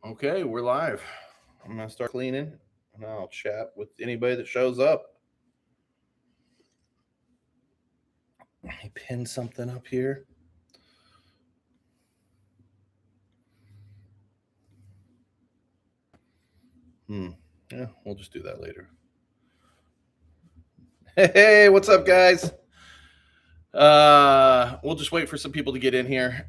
Okay, we're live. I'm gonna start cleaning and I'll chat with anybody that shows up. Let me pin something up here. Yeah, we'll just do that later. Hey, what's up, guys? We'll just wait for some people to get in here.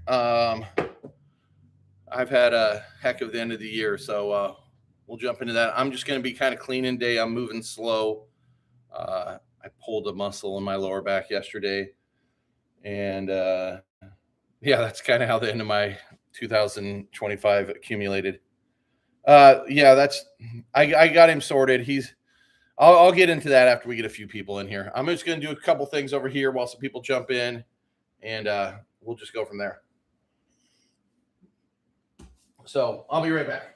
I've had a heck of the end of the year, so we'll jump into that. I'm just gonna be kind of cleaning day. I'm moving slow. I pulled a muscle in my lower back yesterday, and yeah, that's kind of how the end of my 2025 accumulated. Yeah, that's I got him sorted. I'll get into that after we get a few people in here. I'm just gonna do a couple things over here while some people jump in, and we'll just go from there. So I'll be right back.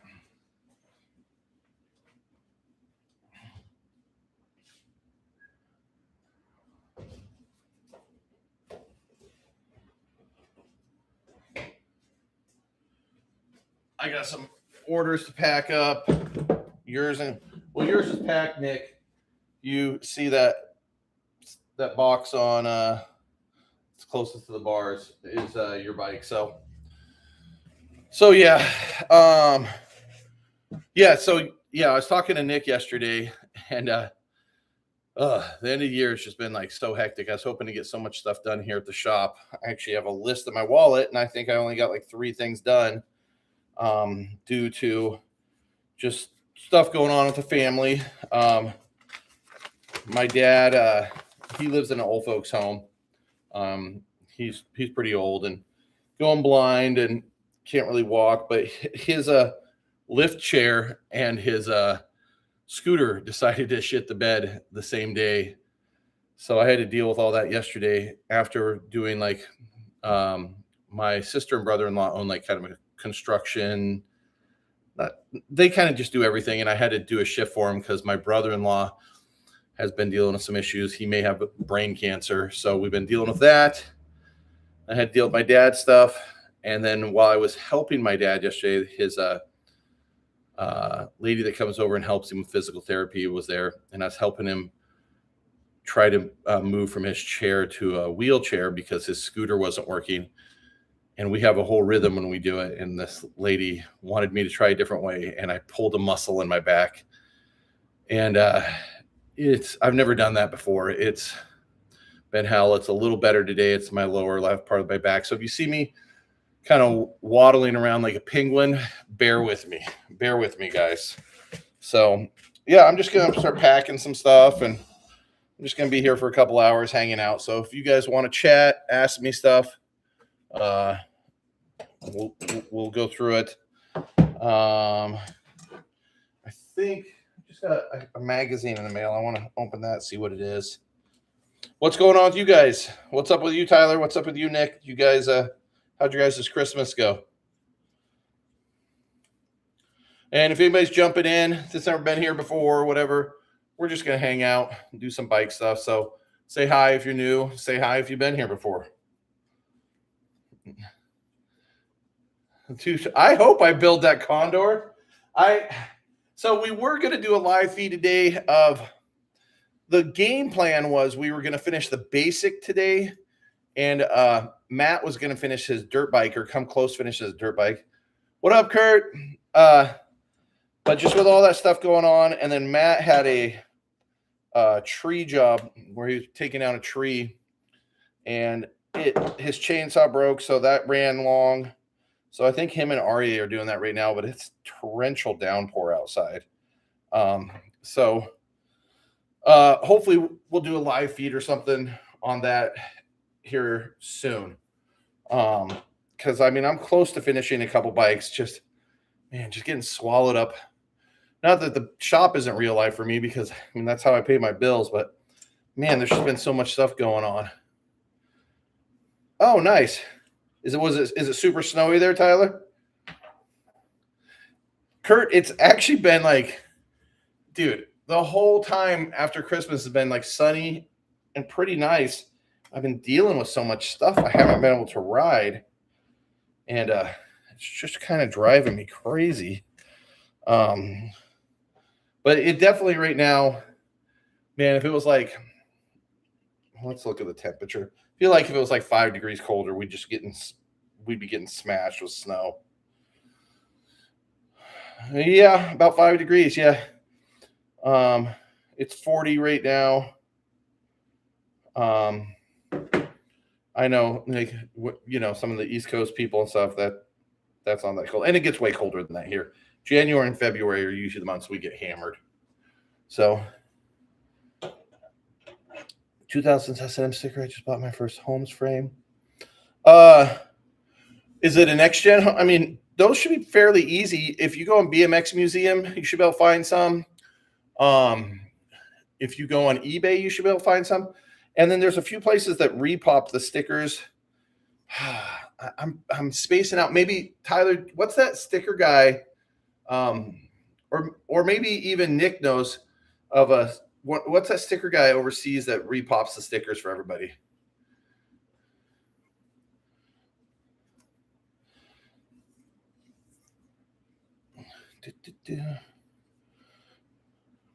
I got some orders to pack up. Yours is packed, Nick. You see that box on it's closest to the bars is your bike. So yeah. I was talking to Nick yesterday, and the end of the year has just been like so hectic. I was hoping to get so much stuff done here at the shop. I actually have a list in my wallet, and I think I only got like 3 things done due to just stuff going on with the family. My dad, he lives in an old folks home. He's pretty old and going blind and can't really walk, but his lift chair and his scooter decided to shit the bed the same day. So I had to deal with all that yesterday after doing my sister and brother-in-law own like kind of a construction. They kind of just do everything, and I had to do a shift for him because my brother-in-law has been dealing with some issues. He may have brain cancer, so we've been dealing with that. I had to deal with my dad's stuff, and then while I was helping my dad yesterday, his lady that comes over and helps him with physical therapy was there, and I was helping him try to move from his chair to a wheelchair because his scooter wasn't working. And we have a whole rhythm when we do it. And this lady wanted me to try a different way, and I pulled a muscle in my back. And I've never done that before. It's been hell. It's a little better today. It's my lower left part of my back. So if you see me kind of waddling around like a penguin, bear with me, guys. So yeah, I'm just gonna start packing some stuff, and I'm just gonna be here for a couple hours hanging out. So if you guys want to chat, ask me stuff, we'll go through it. I think I just got a magazine in the mail. I want to open that, see what it is. What's going on with you guys? What's up with you, Tyler? What's up with you, Nick? You guys, how'd your guys' Christmas go? And if anybody's jumping in that's never been here before or whatever, we're just gonna hang out and do some bike stuff. So say hi if you're new. Say hi if you've been here before. I hope I build that condor. So we were gonna do a live feed today of the game plan was we were gonna finish the basic today, and Matt was gonna finish his dirt bike or come close finish his dirt bike. What up, Kurt? But just with all that stuff going on, and then Matt had a tree job where he was taking down a tree, and his chainsaw broke, so that ran long. So I think him and Ari are doing that right now, but it's torrential downpour outside. So hopefully we'll do a live feed or something on that here soon. Because I mean, I'm close to finishing a couple bikes. Just getting swallowed up. Not that the shop isn't real life for me, because I mean that's how I pay my bills. But man, there's just been so much stuff going on. Oh, nice. Is it super snowy there, Tyler? Kurt, it's actually been like, dude, the whole time after Christmas has been like sunny and pretty nice. I've been dealing with so much stuff I haven't been able to ride, and it's just kind of driving me crazy. But it definitely right now, man, if it was like, let's look at the temperature. I feel like if it was like 5 degrees colder, we'd be getting smashed with snow. Yeah, about 5 degrees. Yeah. It's 40 right now. I know, like, some of the East Coast people and stuff that's on that cold, and it gets way colder than that here. January and February are usually the months we get hammered. So, 2000 S&M sticker. I just bought my first Holmes frame. Is it a next gen? I mean, those should be fairly easy. If you go on BMX Museum, you should be able to find some. If you go on eBay, you should be able to find some. And then there's a few places that repop the stickers. I'm spacing out. Maybe Tyler, what's that sticker guy? Or maybe even Nick knows of what's that sticker guy overseas that repops the stickers for everybody?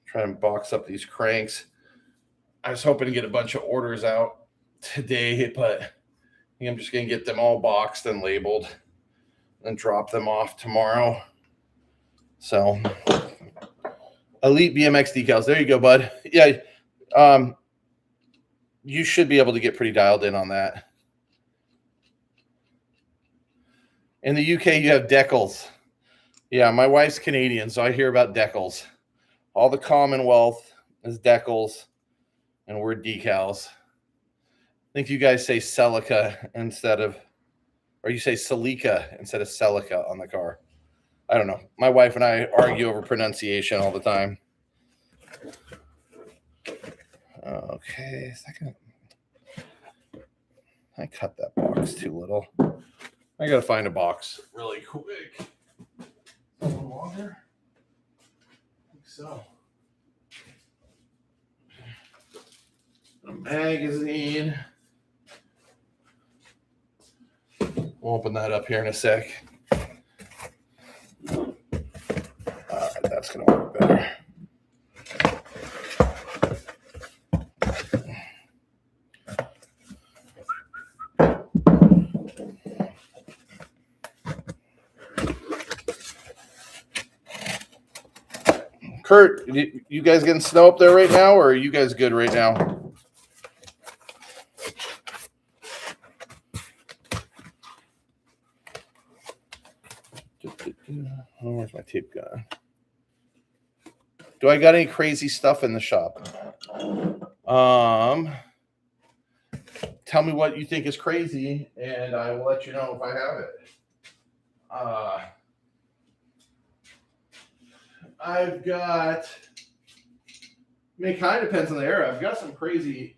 Try and box up these cranks. I was hoping to get a bunch of orders out today, but I think I'm just going to get them all boxed and labeled and drop them off tomorrow. So, Elite BMX decals. There you go, bud. Yeah. You should be able to get pretty dialed in on that. In the UK, you have decals. Yeah, my wife's Canadian, so I hear about decals. All the Commonwealth is decals, and we're decals. I think you guys say Celica or you say Celica instead of Celica on the car. I don't know. My wife and I argue over pronunciation all the time. Okay, second. I cut that box too little. I gotta find a box really quick. A little longer. I think so. A magazine. We'll open that up here in a sec. That's gonna work better. Kurt, you guys getting snow up there right now, or are you guys good right now? Oh, where's my tape gun? Do I got any crazy stuff in the shop? Tell me what you think is crazy, and I will let you know if I have it. I've got, it kind of depends on the era. I've got some crazy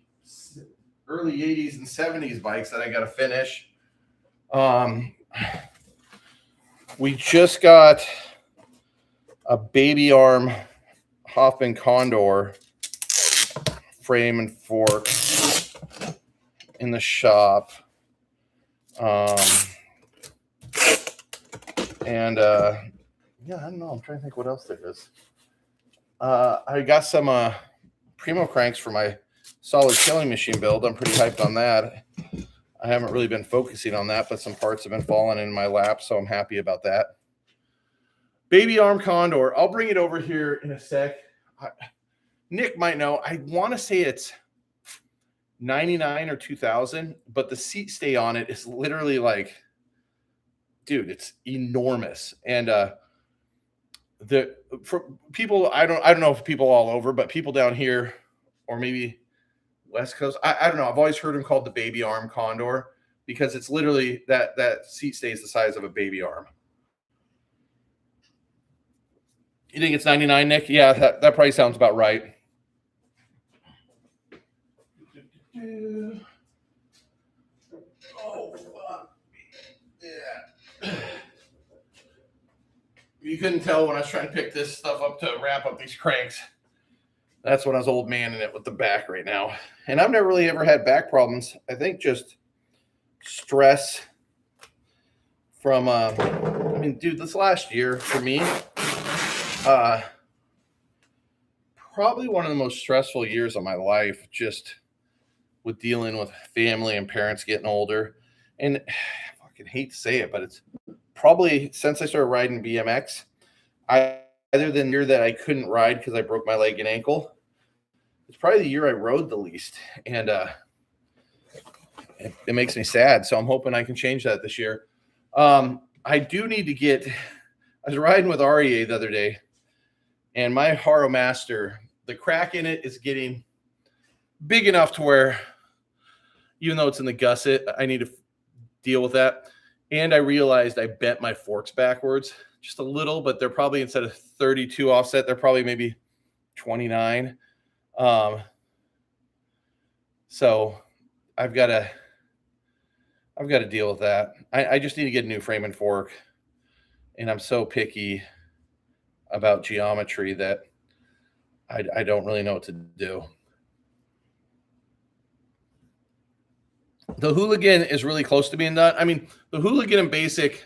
early 80s and 70s bikes that I got to finish. We just got a baby arm Hoffman Condor frame and fork in the shop. Yeah, I don't know. I'm trying to think what else there is. I got some Primo cranks for my solid killing machine build. I'm pretty hyped on that. I haven't really been focusing on that, but some parts have been falling in my lap, so I'm happy about that. Baby arm Condor. I'll bring it over here in a sec. Nick might know. I want to say it's 99 or 2000, but the seat stay on it is literally like, dude, it's enormous. And for people, I don't know if people all over, but people down here or maybe West Coast, I don't know. I've always heard them called the baby arm Condor because it's literally that seat stays the size of a baby arm. You think it's 99, Nick? Yeah, that probably sounds about right. Yeah. You couldn't tell when I was trying to pick this stuff up to wrap up these cranks. That's when I was old man in it with the back right now. And I've never really ever had back problems. I think just stress from, I mean, dude, this last year for me, Probably one of the most stressful years of my life, just with dealing with family and parents getting older. And I fucking hate to say it, but it's probably since I started riding BMX, other than the year that I couldn't ride because I broke my leg and ankle, it's probably the year I rode the least. And it makes me sad. So I'm hoping I can change that this year. I do need to get, I was riding with REA the other day, and my Haro Master, the crack in it is getting big enough to where, even though it's in the gusset, I need to deal with that. And I realized I bent my forks backwards just a little, but they're probably, instead of 32 offset, they're probably maybe 29. So I've got to deal with that. I just need to get a new frame and fork, and I'm so picky about geometry that I don't really know what to do. The Hooligan is really close to being done. I mean, the Hooligan and Basic,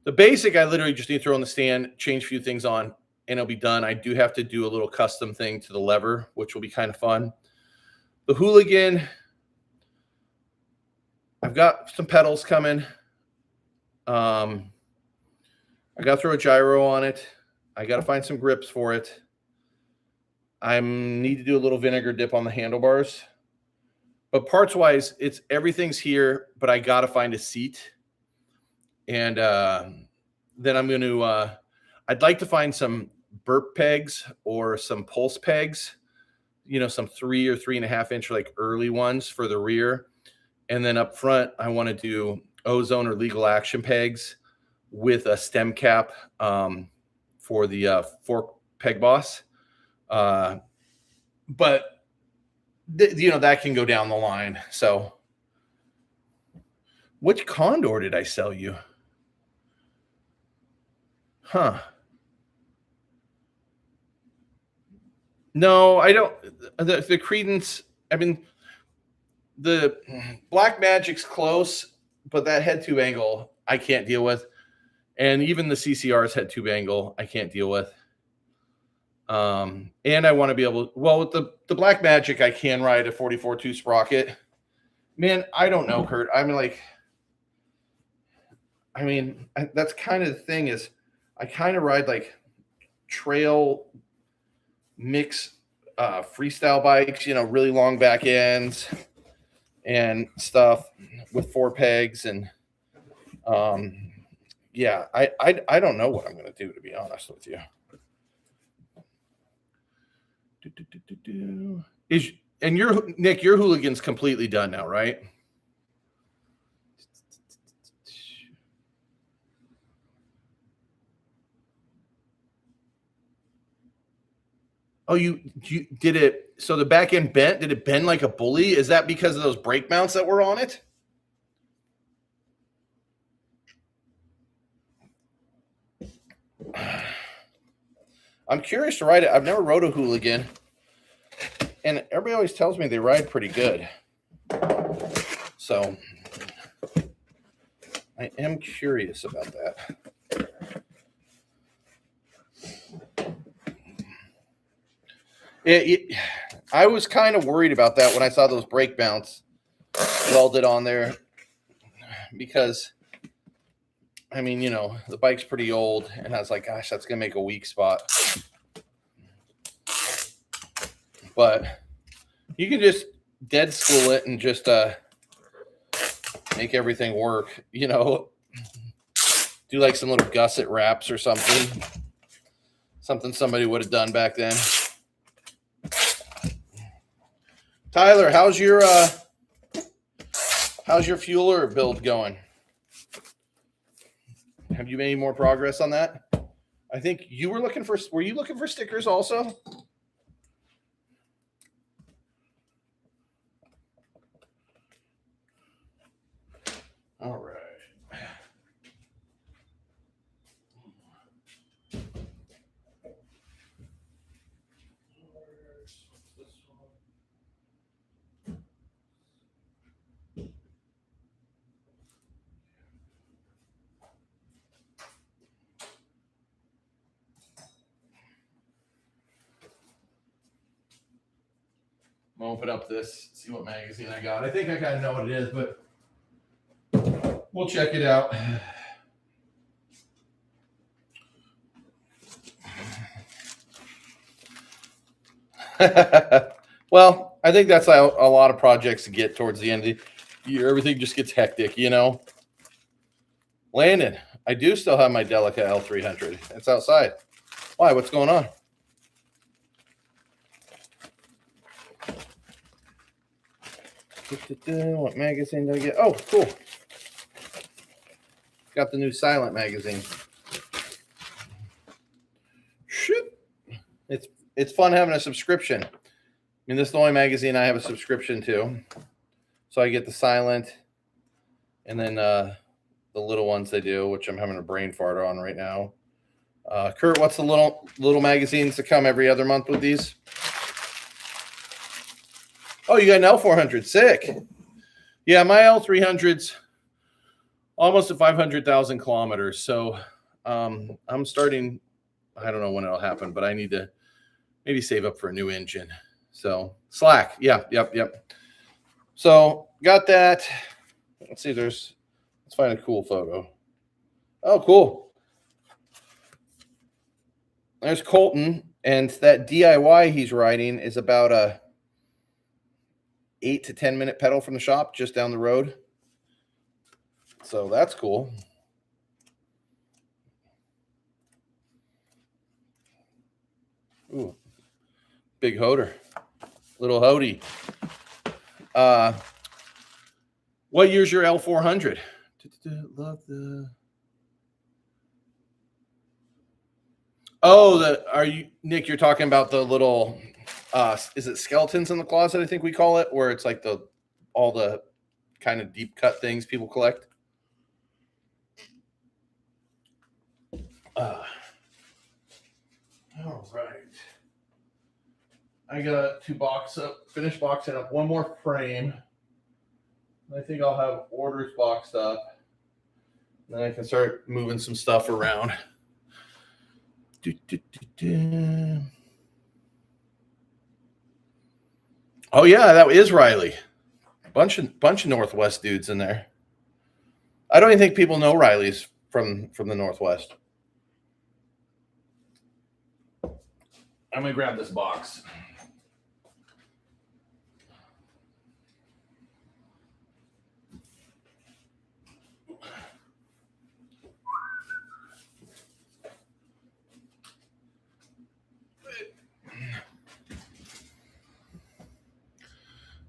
the Basic, I literally just need to throw in the stand, change a few things on, and it'll be done. I do have to do a little custom thing to the lever, which will be kind of fun. The Hooligan, I've got some pedals coming. I got to throw a gyro on it. I got to find some grips for it. I need to do a little vinegar dip on the handlebars. But parts wise, everything's here, but I got to find a seat. And then I'm going to, I'd like to find some burp pegs or some pulse pegs, some 3 or 3.5 inch, like early ones for the rear. And then up front, I want to do ozone or legal action pegs with a stem cap for the fork peg boss. But that can go down the line. So which Condor did I sell you? Huh. No, I don't. The Credence, I mean, the Black Magic's close, but that head tube angle I can't deal with. And even the CCR's head tube angle I can't deal with. And I want to be able, with the Black Magic, I can ride a 44.2 sprocket. Man, I don't know, Kurt. That's kind of the thing, is I kind of ride like trail mix freestyle bikes, really long back ends and stuff with 4 pegs. And yeah, I don't know what I'm going to do, to be honest with you. Nick, your Hooligan's completely done now, right? Oh, you did it. So the back end bent. Did it bend like a bully? Is that because of those brake mounts that were on it? I'm curious to ride it. I've never rode a Hooligan, and everybody always tells me they ride pretty good. So I am curious about that. I was kind of worried about that when I saw those brake mounts welded on there, because the bike's pretty old, and I was like, gosh, that's gonna make a weak spot. But you can just dead school it and just make everything work. Do like some little gusset wraps or something somebody would have done back then. Tyler, how's your fueler build going? Have you made any more progress on that? I think you were looking for stickers also? All right. gonna open up this, see what magazine I got. I think I kind of know what it is, but we'll check it out. Well, I think that's how a lot of projects get towards the end of the year. Everything just gets hectic, you know. Landon, I do still have my Delica L300. It's outside. Why? What's going on? What magazine did I get? Oh, cool. Got the new Silent magazine. Shoot. It's fun having a subscription. I mean, this is the only magazine I have a subscription to. So I get the Silent and then the little ones they do, which I'm having a brain fart on right now. Kurt, what's the little magazines that come every other month with these? Oh, you got an L400. Sick. Yeah, my L300's almost at 500,000 kilometers. So I'm starting, I don't know when it'll happen, but I need to maybe save up for a new engine. So Slack. Yeah, yep. So got that. Let's see, let's find a cool photo. Oh, cool. There's Colton, and that DIY he's riding is about a 8 to 10 minute pedal from the shop just down the road. So that's cool. Ooh, big hoder, little Hody. What year's your L400? Love the. Oh, Nick? You're talking about the little. Is it skeletons in the closet? I think we call it, where it's like all the kind of deep cut things people collect. All right. I got to finish boxing up one more frame. I think I'll have orders boxed up. Then I can start moving some stuff around. Oh yeah, that is Riley. Bunch of Northwest dudes in there. I don't even think people know Riley's from the Northwest. I'm gonna grab this box.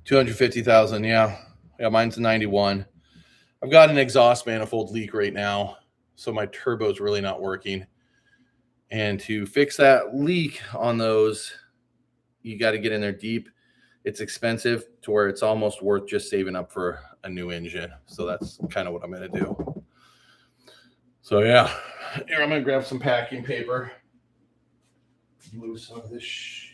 $250,000, yeah. Mine's a 91. I've got an exhaust manifold leak right now, so my turbo's really not working. And to fix that leak on those, you got to get in there deep. It's expensive to where it's almost worth just saving up for a new engine. So that's kind of what I'm going to do. So yeah, here I'm going to grab some packing paper. Move some of this shit.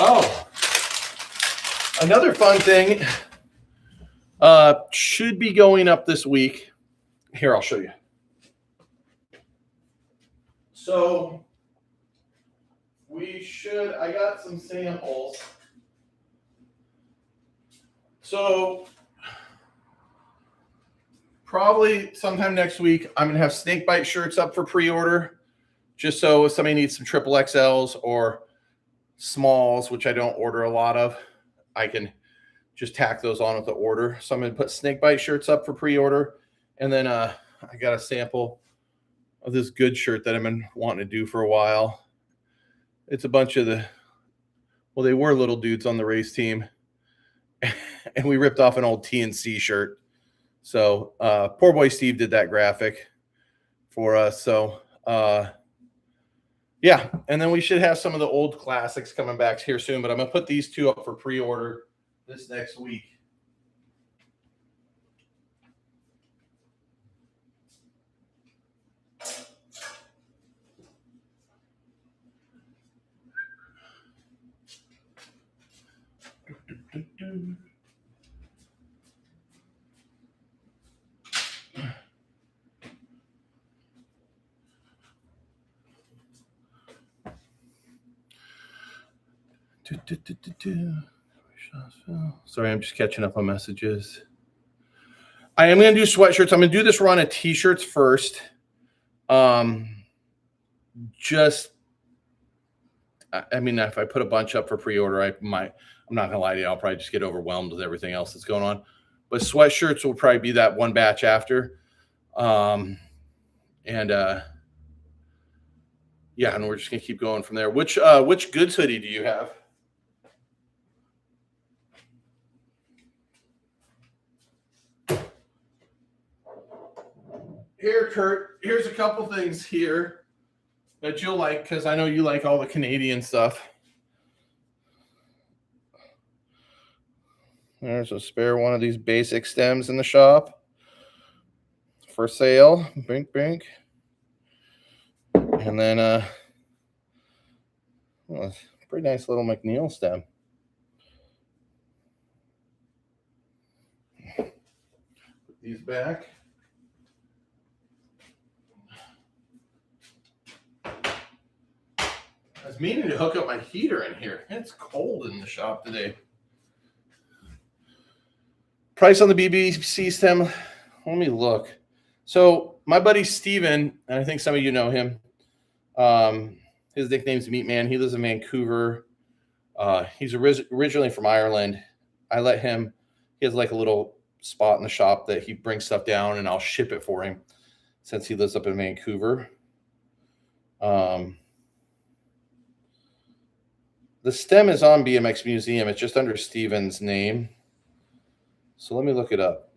Oh, another fun thing should be going up this week. Here, I'll show you. So I got some samples. So probably sometime next week, I'm going to have Snakebite shirts up for pre-order, just so if somebody needs some triple XLs or smalls, which I don't order a lot of, I can just tack those on with the order. So I'm going to put Snakebite shirts up for pre-order. And then I got a sample of this good shirt that I've been wanting to do for a while. It's a bunch of they were little dudes on the race team. And we ripped off an old TNC shirt. So poor boy Steve did that graphic for us. So yeah, and then we should have some of the old classics coming back here soon. But I'm going to put these two up for pre-order this next week. Sorry, I'm just catching up on messages. I am going to do sweatshirts. I'm going to do this run of t-shirts first. Just, I mean, if I put a bunch up for pre-order, I'm not going to lie to you, I'll probably just get overwhelmed with everything else that's going on. But sweatshirts will probably be that one batch after. Yeah, and we're just going to keep going from there. Which Goods hoodie do you have? Here, Kurt, here's a couple things here that you'll like, because I know you like all the Canadian stuff. There's a spare one of these basic stems in the shop for sale. Bink, bink. And then pretty nice little McNeil stem. Put these back. I was meaning to hook up my heater in here. It's cold in the shop today. Price on the BBC stem. Let me look. So my buddy Steven, and I think some of you know him. His nickname's Meat Man. He lives in Vancouver. He's originally from Ireland. I let him. He has like a little spot in the shop that he brings stuff down, and I'll ship it for him since he lives up in Vancouver. The stem is on BMX Museum. It's just under Steven's name. So let me look it up.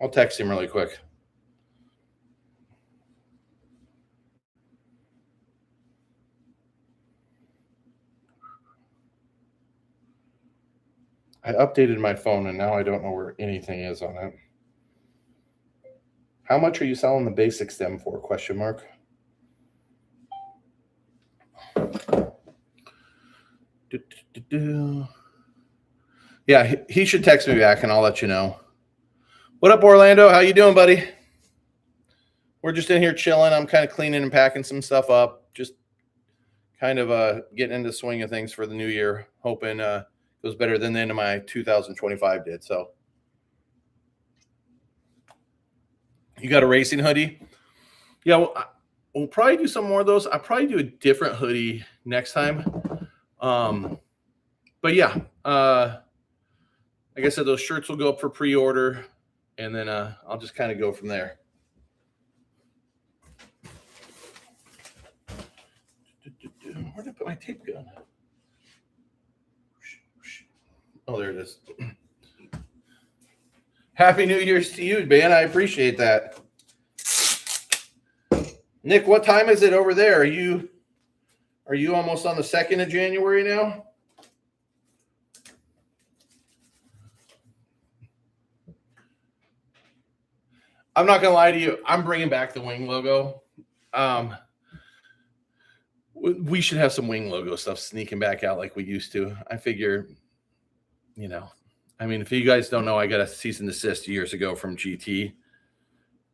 I'll text him really quick. I updated my phone, and now I don't know where anything is on it. How much are you selling the basic stem for? Question mark. Yeah, he should text me back, and I'll let you know. What up, Orlando? How you doing, buddy? We're just in here chilling. I'm kind of cleaning and packing some stuff up. Just kind of getting into the swing of things for the new year. Hoping it was better than the end of my 2025 did. So you got a racing hoodie? Yeah, we'll probably do some more of those. I'll probably do a different hoodie next time. But yeah, like I said, those shirts will go up for pre-order, and then I'll just kind of go from there. Where did I put my tape gun? Oh, there it is. Happy New Year's to you, man. I appreciate that. Nick, what time is it over there? Are you almost on the 2nd of January now? I'm not gonna lie to you. I'm bringing back the wing logo. We should have some wing logo stuff sneaking back out like we used to. I figure, I mean, if you guys don't know, I got a cease and desist years ago from GT,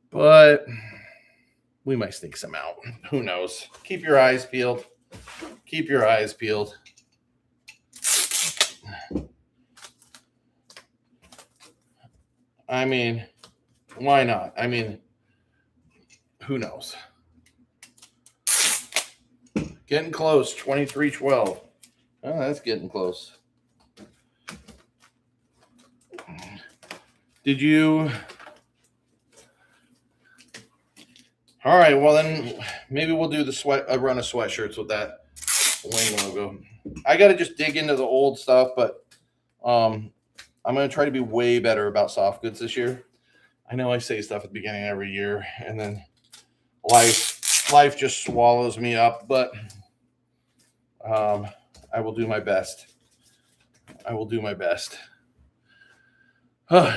but we might sneak some out. Who knows? Keep your eyes peeled. Keep your eyes peeled. I mean, why not? I mean, who knows? Getting close, 2312. Oh, that's getting close. Did you? All right, well then maybe we'll do a run of sweatshirts with that wing logo. I got to just dig into the old stuff, but I'm going to try to be way better about soft goods this year. I know I say stuff at the beginning of every year, and then life just swallows me up, but I will do my best. I will do my best.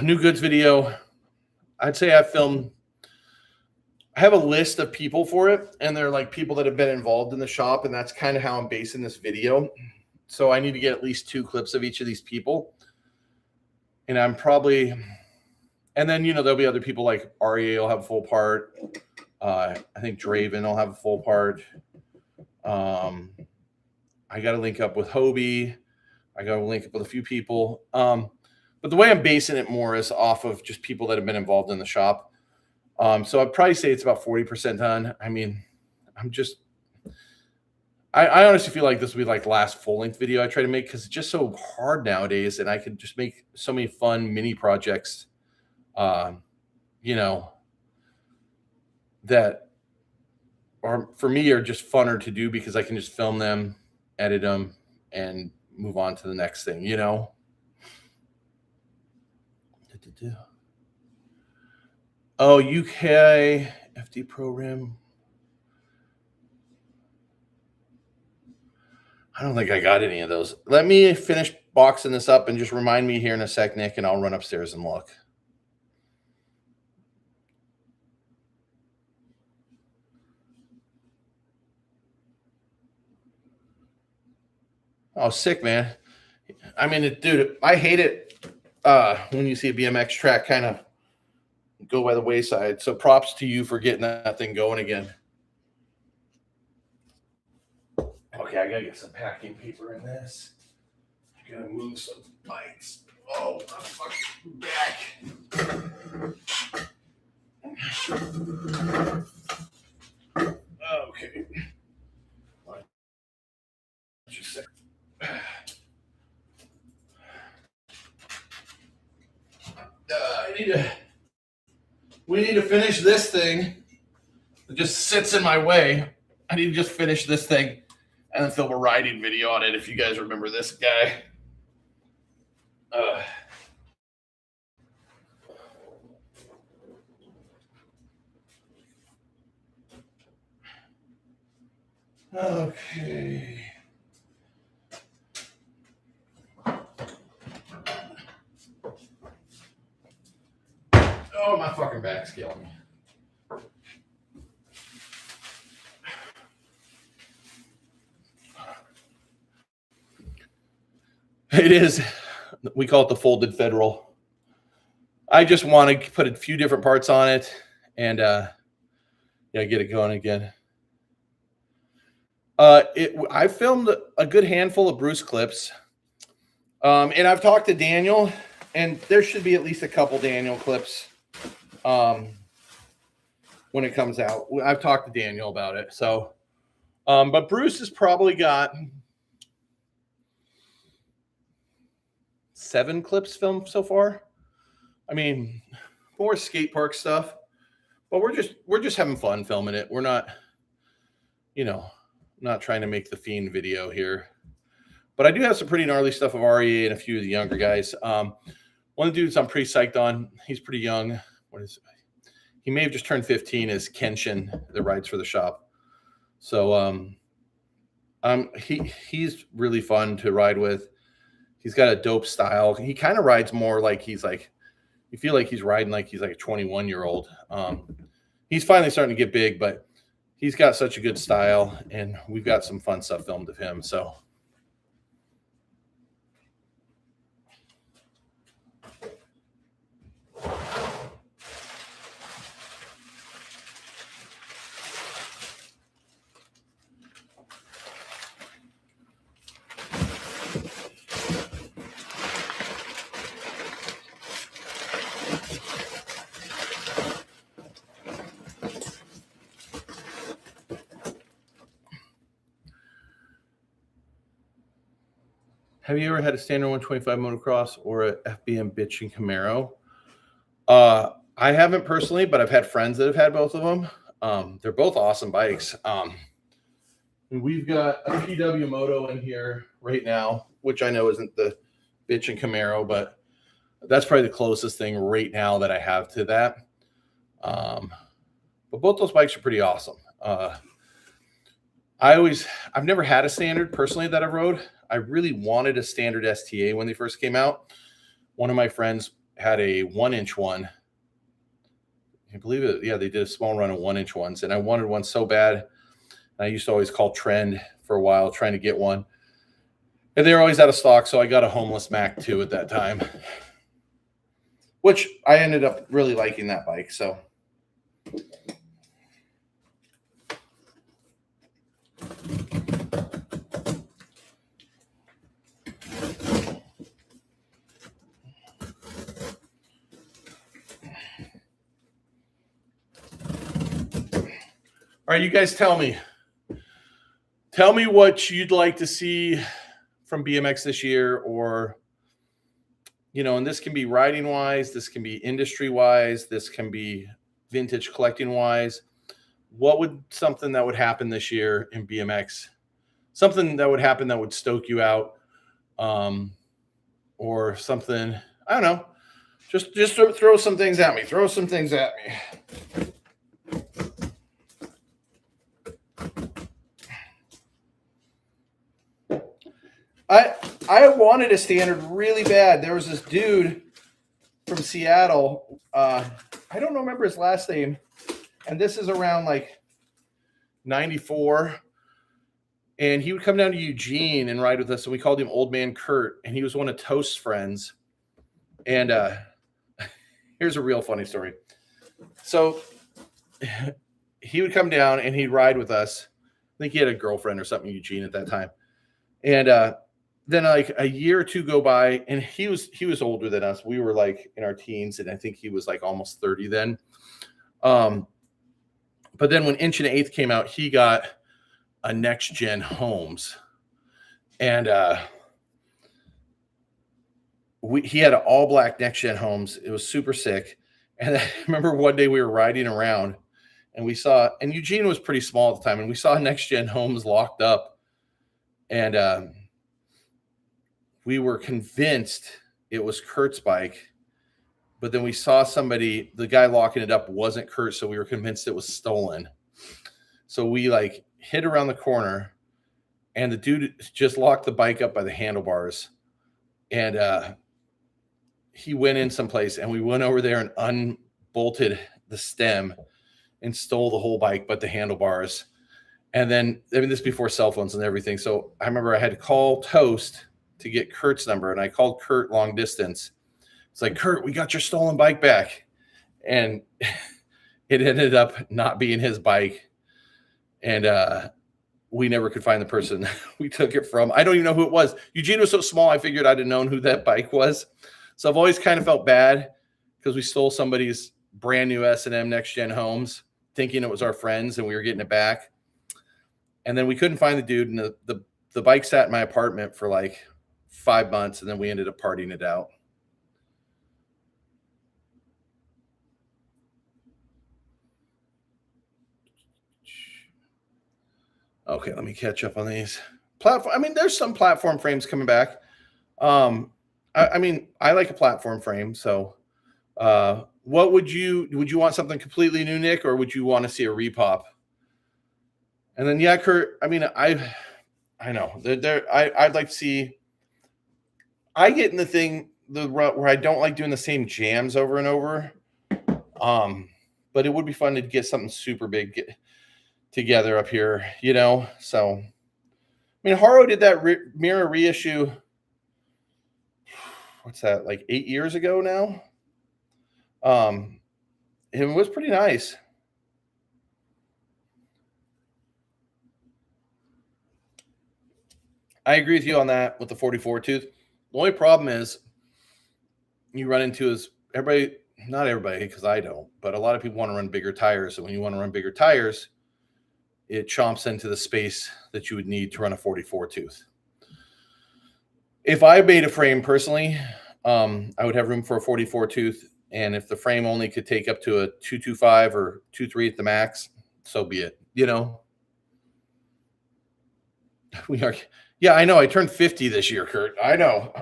New goods video. I'd say I have a list of people for it, and they're like people that have been involved in the shop, and that's kind of how I'm basing this video. So I need to get at least 2 clips of each of these people. And I'm probably, and then, there'll be other people like REA will have a full part. I think Draven will have a full part. I got to link up with Hobie. I got to link up with a few people. But the way I'm basing it more is off of just people that have been involved in the shop. So I'd probably say it's about 40% done. I mean, I honestly feel like this will be like the last full-length video I try to make, because it's just so hard nowadays, and I could just make so many fun mini projects, that are, for me, are just funner to do because I can just film them, edit them, and move on to the next thing, Oh, UK FD program. I don't think I got any of those. Let me finish boxing this up and just remind me here in a sec, Nick, and I'll run upstairs and look. Oh, sick, man. I mean, dude, I hate it when you see a BMX track kind of go by the wayside. So props to you for getting that thing going again. Okay, I gotta get some packing paper in this. I gotta move some bikes. Oh, my fucking back. Okay. Just a second. We need to finish this thing. It just sits in my way. I need to just finish this thing and then film a riding video on it, if you guys remember this guy. Okay. Oh, my fucking back's killing me. It is. We call it the folded Federal. I just want to put a few different parts on it and get it going again. I filmed a good handful of Bruce clips, and I've talked to Daniel, and there should be at least a couple Daniel clips when it comes out. I've talked to Daniel about it. So, but Bruce has probably got 7 clips filmed so far. I mean, more skate park stuff, but we're just having fun filming it. We're not, not trying to make the Fiend video here. But I do have some pretty gnarly stuff of REA and a few of the younger guys. One of the dudes I'm pretty psyched on, he's pretty young. He may have just turned 15, is Kenshin, that rides for the shop. So he's really fun to ride with. He's got a dope style. He kind of rides more like you feel like he's riding like he's like a 21-year-old. He's finally starting to get big, but he's got such a good style, and we've got some fun stuff filmed of him. So. Have you ever had a standard 125 motocross or a FBM bitchin' Camaro? I haven't personally, but I've had friends that have had both of them. They're both awesome bikes. We've got a PW Moto in here right now, which I know isn't the bitchin' Camaro, but that's probably the closest thing right now that I have to that. But both those bikes are pretty awesome. I've never had a standard personally that I rode. I really wanted a standard STA when they first came out. One of my friends had a 1-inch one. I believe it. Yeah, they did a small run of 1-inch ones, and I wanted one so bad. I used to always call Trend for a while trying to get one. And they're always out of stock, so I got a homeless Mac 2 at that time, which I ended up really liking that bike. So all right, you guys tell me what you'd like to see from BMX this year, or, you know, and this can be riding wise, this can be industry wise, this can be vintage collecting wise. What would something that would happen this year in BMX, something that would happen that would stoke you out, or something, I don't know, just throw some things at me. Throw some things at me. I wanted a standard really bad. There was this dude from Seattle. I don't remember his last name. And this is around like 94. And he would come down to Eugene and ride with us. And we called him Old Man Kurt. And he was one of Toast's friends. And here's a real funny story. So he would come down and he'd ride with us. I think he had a girlfriend or something, Eugene, at that time. And then like a year or two go by, and he was older than us. We were like in our teens, and I think he was like almost 30 then. But then when Inch and Eighth came out, he got a next gen Holmes, and he had an all black next gen Holmes. It was super sick. And I remember one day we were riding around, and we saw, and Eugene was pretty small at the time, and we saw next gen Holmes locked up, and we were convinced it was Kurt's bike, but then we saw somebody, the guy locking it up wasn't Kurt, so we were convinced it was stolen. So we like hid around the corner, and the dude just locked the bike up by the handlebars, and he went in someplace, and we went over there and unbolted the stem and stole the whole bike but the handlebars. And then, I mean, this is before cell phones and everything, so I remember I had to call Toast to get Kurt's number, and I called Kurt long distance. It's like, Kurt, we got your stolen bike back. And it ended up not being his bike. And we never could find the person we took it from. I don't even know who it was. Eugene was so small, I figured I'd have known who that bike was. So I've always kind of felt bad because we stole somebody's brand new S&M Next Gen Holmes, thinking it was our friends, and we were getting it back. And then we couldn't find the dude, and the bike sat in my apartment for like 5 months, and then we ended up partying it out. Okay, let me catch up on these platform. I mean, there's some platform frames coming back. I mean, I like a platform frame. So, what would you want something completely new, Nick, or would you want to see a repop? And then, yeah, Kurt. I mean, I know I'd like to see. I get in the rut where I don't like doing the same jams over and over. But it would be fun to get something super big together up here, you know? So, I mean, Haro did that mirror reissue. What's that, like 8 years ago now? It was pretty nice. I agree with you on that with the 44 tooth. The only problem is you run into is everybody, not everybody, because I don't, but a lot of people want to run bigger tires. And when you want to run bigger tires, it chomps into the space that you would need to run a 44 tooth. If I made a frame personally, I would have room for a 44 tooth. And if the frame only could take up to a 225 or 23 at the max, so be it, you know? We are, yeah, I know. I turned 50 this year, Kurt. I know.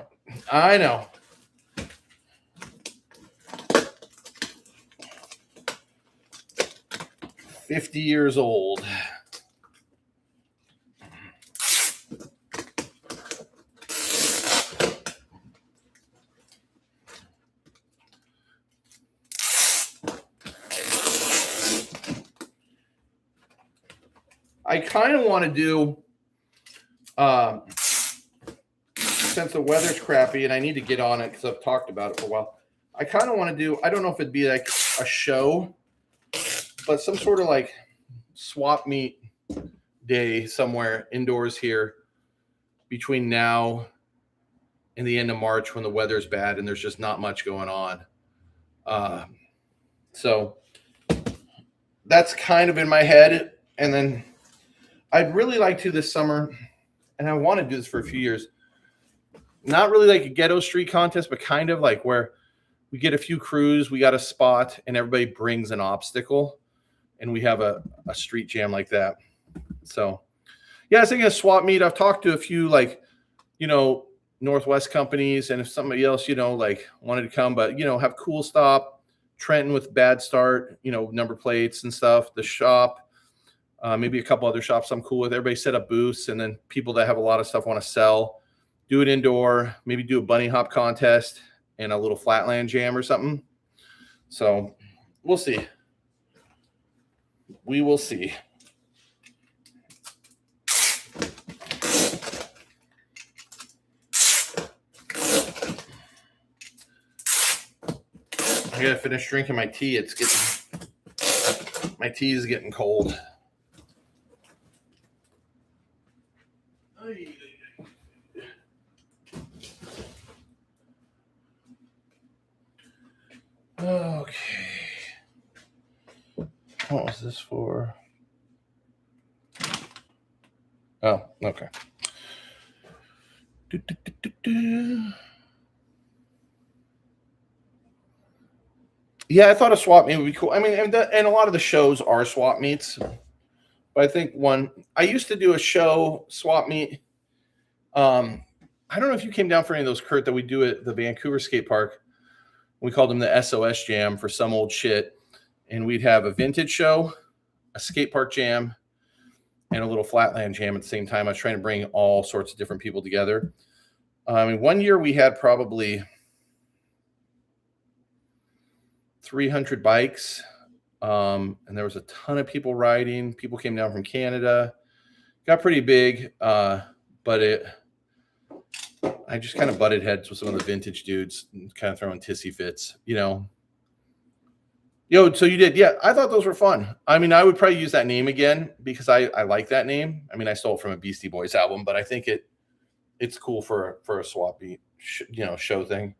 50 years old. I kind of want to do since the weather's crappy and I need to get on it because I've talked about it for a while, I kind of want to do, I don't know if it'd be like a show, but some sort of like swap meet day somewhere indoors here between now and the end of March when the weather's bad and there's just not much going on. So that's kind of in my head. And then I'd really like to this summer, and I want to do this for a few years, not really like a ghetto street contest, but kind of like where we get a few crews, we got a spot, and everybody brings an obstacle, and we have a street jam like that. So, yeah, I was thinking of swap meet. I've talked to a few, like, you know, Northwest companies, and if somebody else, you know, like wanted to come, but, you know, have Cool Stop, Trenton with Bad Start, you know, number plates and stuff, the shop, maybe a couple other shops I'm cool with. Everybody set up booths, and then people that have a lot of stuff want to sell, do it indoor, maybe do a bunny hop contest and a little flatland jam or something. So we'll see. We will see. I gotta finish drinking my tea. My tea is getting cold. Okay. What was this for? Oh, okay. Yeah, I thought a swap meet would be cool. I mean, and a lot of the shows are swap meets. But I think I used to do a show swap meet. I don't know if you came down for any of those, Kurt, that we do at the Vancouver skate park. We called them the SOS Jam for some old shit. And we'd have a vintage show, a skate park jam, and a little flatland jam at the same time. I was trying to bring all sorts of different people together. I mean, one year we had probably 300 bikes, and there was a ton of people riding. People came down from Canada. Got pretty big, but I just kind of butted heads with some of the vintage dudes, kind of throwing tissy fits, you know. Yo, so you did. Yeah, I thought those were fun. I mean, I would probably use that name again because I like that name. I mean, I stole it from a Beastie Boys album, but I think it's cool for a swap meet, you know, show thing.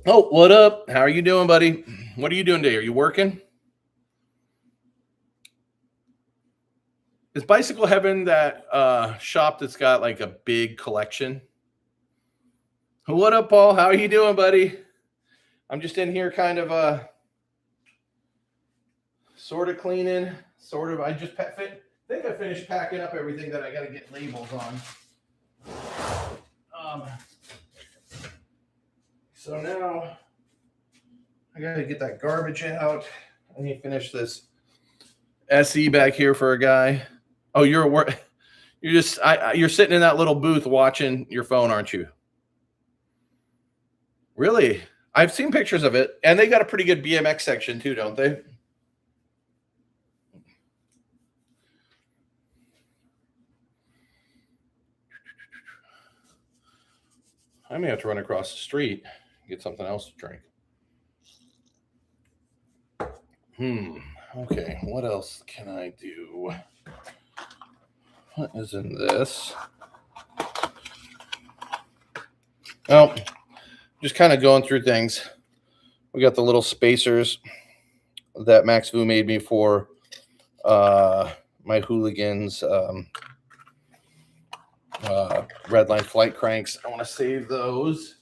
Oh, what up? How are you doing, buddy? What are you doing today? Are you working? Is Bicycle Heaven that shop that's got like a big collection? What up, Paul? How are you doing, buddy? I'm just in here kind of sort of cleaning, sort of. I just think I finished packing up everything that I got to get labels on. So now I got to get that garbage out. I need to finish this SE back here for a guy. Oh, you're at work. You're sitting in that little booth watching your phone, aren't you? Really? I've seen pictures of it, and they got a pretty good BMX section too, don't they? I may have to run across the street and get something else to drink. Okay, what else can I do? What is in this? Oh, just kind of going through things. We got the little spacers that Max Vu made me for my Hooligans Redline flight cranks. I want to save those.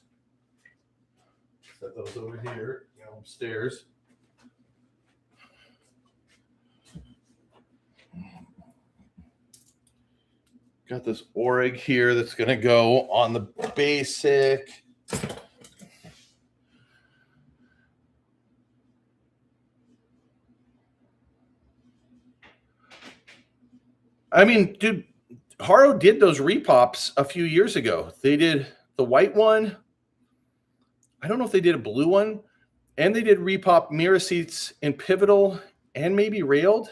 Set those over here, upstairs. Got this Orig here that's going to go on the basic. I mean, dude, Haro did those repops a few years ago. They did the white one. I don't know if they did a blue one. And they did repop mirror seats in pivotal and maybe railed.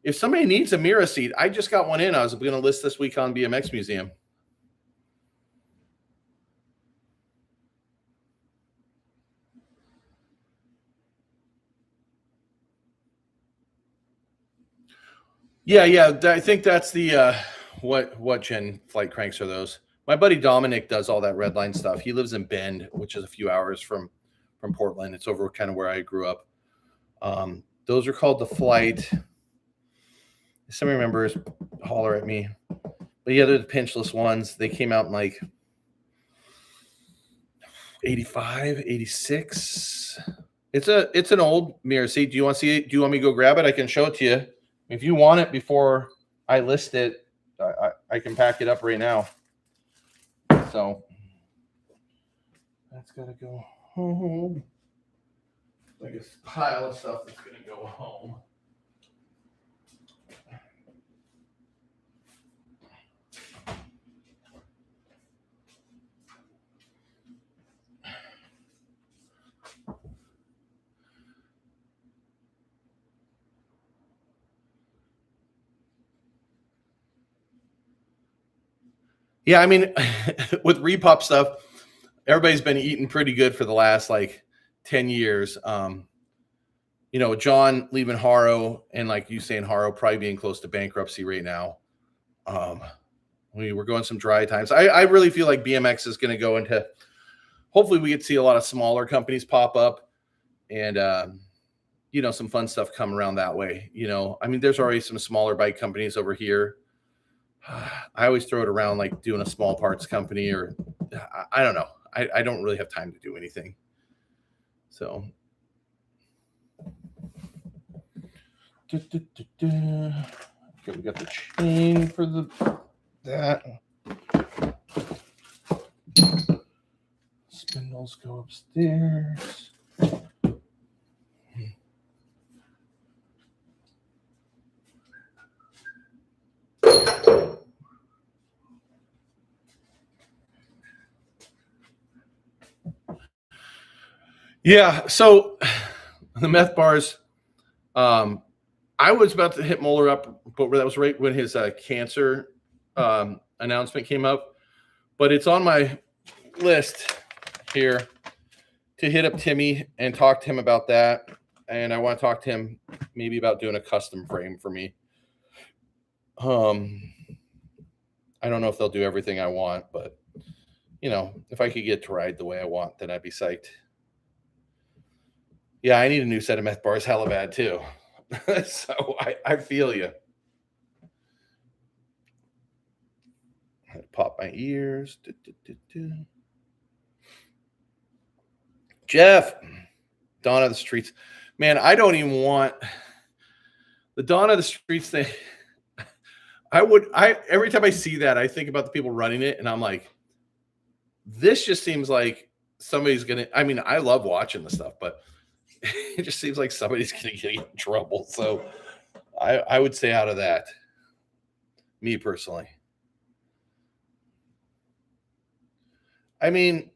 If somebody needs a mirror seat, I just got one in. I was going to list this week on BMX Museum. Yeah. I think that's the what gen flight cranks are those? My buddy Dominic does all that Redline stuff. He lives in Bend, which is a few hours from Portland. It's over kind of where I grew up. Those are called the Flight. If somebody remembers, holler at me. But yeah, they're the pinchless ones. They came out in like 85, 86. It's an old mirror seat. Do you want to see it? Do you want me to go grab it? I can show it to you. If you want it before I list it, I can pack it up right now. So that's got to go home. Like a pile of stuff that's going to go home. Yeah, I mean, with repop stuff, everybody's been eating pretty good for the last like 10 years. John leaving Haro and like you saying Haro probably being close to bankruptcy right now. We're going some dry times. I really feel like BMX is going to go into, hopefully we get to see a lot of smaller companies pop up and, some fun stuff come around that way. I mean, there's already some smaller bike companies over here. I always throw it around like doing a small parts company or I don't know. I don't really have time to do anything. So. Okay, we got the chain for that. Spindles go upstairs. Yeah, so the meth bars, I was about to hit Moeller up, but that was right when his cancer announcement came up. But it's on my list here to hit up Timmy and talk to him about that. And I want to talk to him maybe about doing a custom frame for me. I don't know if they'll do everything I want, but if I could get to ride the way I want, then I'd be psyched. Yeah, I need a new set of meth bars hella bad too. So I feel you. I had to pop my ears. Jeff, Dawn of the Streets. Man, I don't even want the Dawn of the Streets thing. Every time I see that, I think about the people running it, and I'm like, this just seems like somebody's gonna. I mean, I love watching the stuff, but it just seems like somebody's gonna get in trouble. So I would stay out of that. Me personally. I mean,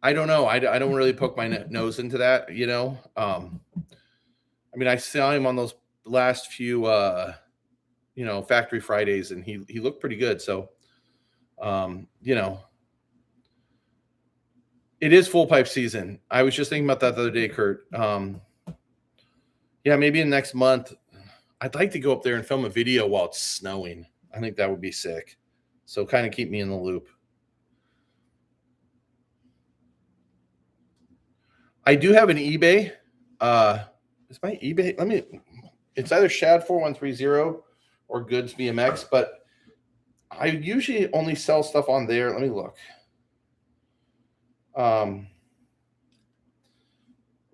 I don't know. I don't really poke my nose into that, I mean, I saw him on those last few, Factory Fridays, and he looked pretty good. So, it is full pipe season. I was just thinking about that the other day, Kurt. Yeah, maybe in next month, I'd like to go up there and film a video while it's snowing. I think that would be sick. So kind of keep me in the loop. I do have an eBay. Is my eBay? It's either Shad4130 or Goods BMX, but I usually only sell stuff on there. Let me look.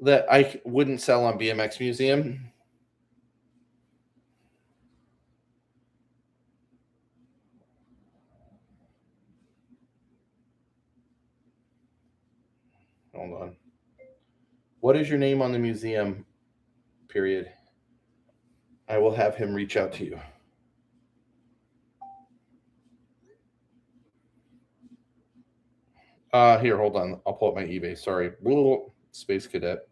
That I wouldn't sell on BMX Museum. Hold on. What is your name on the museum? Period. I will have him reach out to you. Here, hold on. I'll pull up my eBay. Sorry. Space Cadet.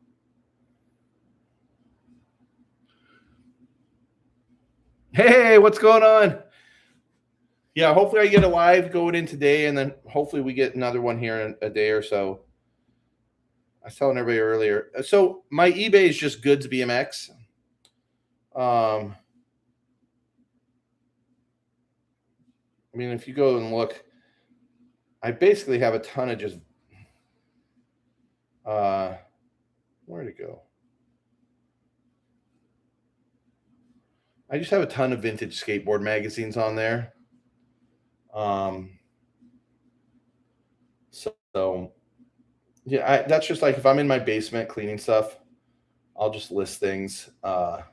Hey, what's going on? Yeah, hopefully I get a live going in today, and then hopefully we get another one here in a day or so. I was telling everybody earlier. So my eBay is just Goods BMX. I mean, if you go and look, I basically have a ton of just where'd it go? I just have a ton of vintage skateboard magazines on there. So yeah, that's just like if I'm in my basement cleaning stuff, I'll just list things on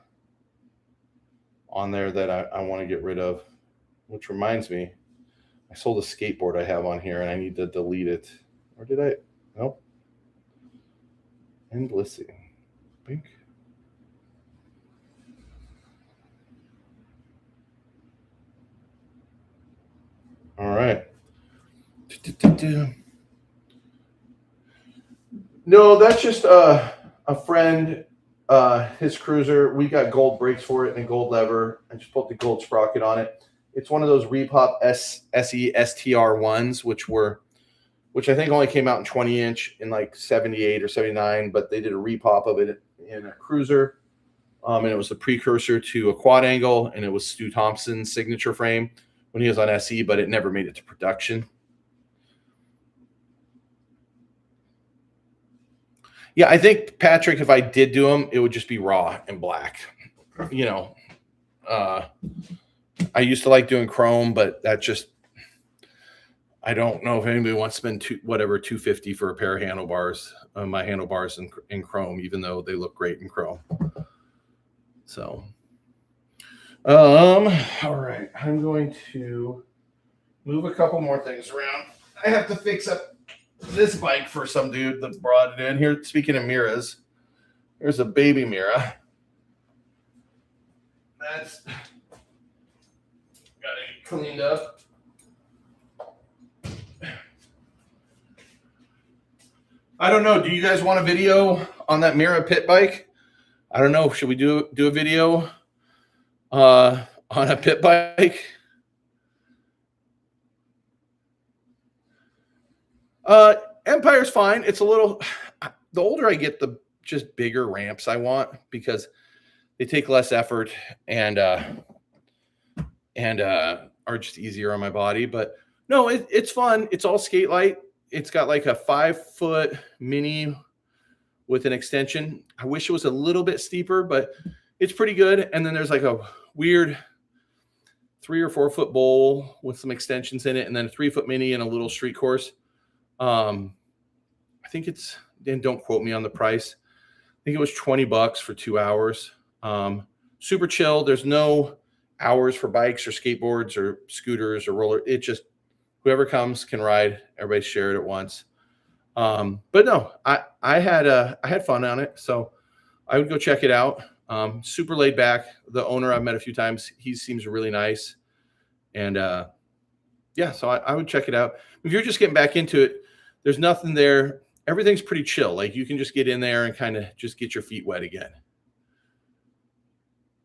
there that I want to get rid of. Which reminds me, I sold a skateboard I have on here and I need to delete it. Or did I? Nope. End listing. Bink. All right. No, that's just a friend. His cruiser. We got gold brakes for it and a gold lever. I just put the gold sprocket on it. It's one of those Repop SE STR ones, which I think only came out in 20-inch in like 78 or 79, but they did a repop of it in a cruiser. And it was the precursor to a quad angle, and it was Stu Thompson's signature frame when he was on SE, but it never made it to production. Yeah, I think, Patrick, if I did do them, it would just be raw and black. You know, I used to like doing chrome, but that just, I don't know if anybody wants to spend $250 for a pair of handlebars. My handlebars in chrome, even though they look great in chrome. So, all right, I'm going to move a couple more things around. I have to fix up this bike for some dude that brought it in here. Speaking of mirrors, there's a baby Mira. That's got to get cleaned up. I don't know. Do you guys want a video on that Mira pit bike? I don't know. Should we do a video on a pit bike? Empire's fine. It's a little, the older I get, the just bigger ramps I want because they take less effort and are just easier on my body. But no, it's fun. It's all skate light. It's got like a 5-foot mini with an extension. I wish it was a little bit steeper, but it's pretty good. And then there's like a weird 3 or 4 foot bowl with some extensions in it, and then a 3-foot mini and a little street course. I think it's, and don't quote me on the price, I think it was $20 for 2 hours. Super chill. There's no hours for bikes or skateboards or scooters or roller. It just, whoever comes can ride. Everybody share it at once. But no, I had fun on it. So I would go check it out. Super laid back. The owner I've met a few times, he seems really nice. And, yeah, so I would check it out. If you're just getting back into it, there's nothing there. Everything's pretty chill. Like you can just get in there and kind of just get your feet wet again.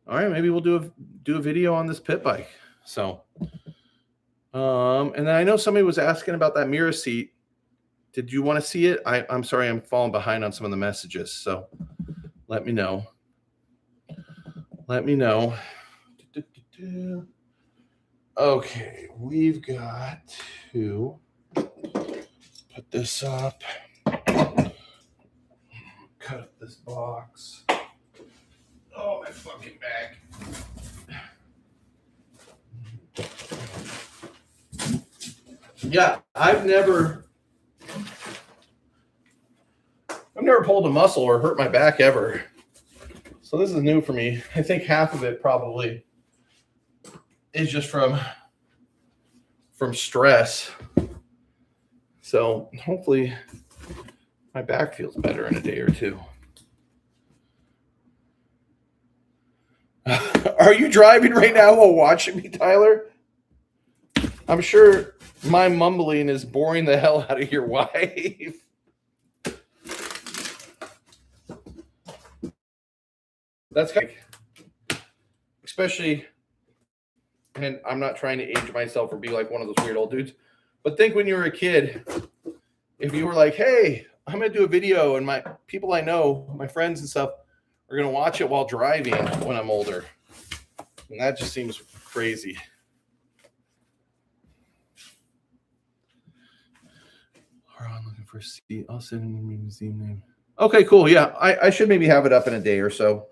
All right, maybe we'll do a video on this pit bike. So, and then I know somebody was asking about that mirror seat. Did you want to see it? I'm sorry, I'm falling behind on some of the messages. So let me know. Let me know. Okay, we've got to put this up. Cut up this box. Oh, my fucking back. Yeah, I've never pulled a muscle or hurt my back ever. So this is new for me. I think half of it probably is just from stress. So hopefully my back feels better in a day or two. Are you driving right now while watching me, Tyler? I'm sure my mumbling is boring the hell out of your wife. That's kind of, especially, and I'm not trying to age myself or be like one of those weird old dudes, but think when you were a kid, if you were like, hey, I'm going to do a video and my people I know, my friends and stuff, are going to watch it while driving when I'm older. And that just seems crazy. I'm looking for a seat. I'll send in the museum name. Okay, cool. Yeah, I should maybe have it up in a day or so.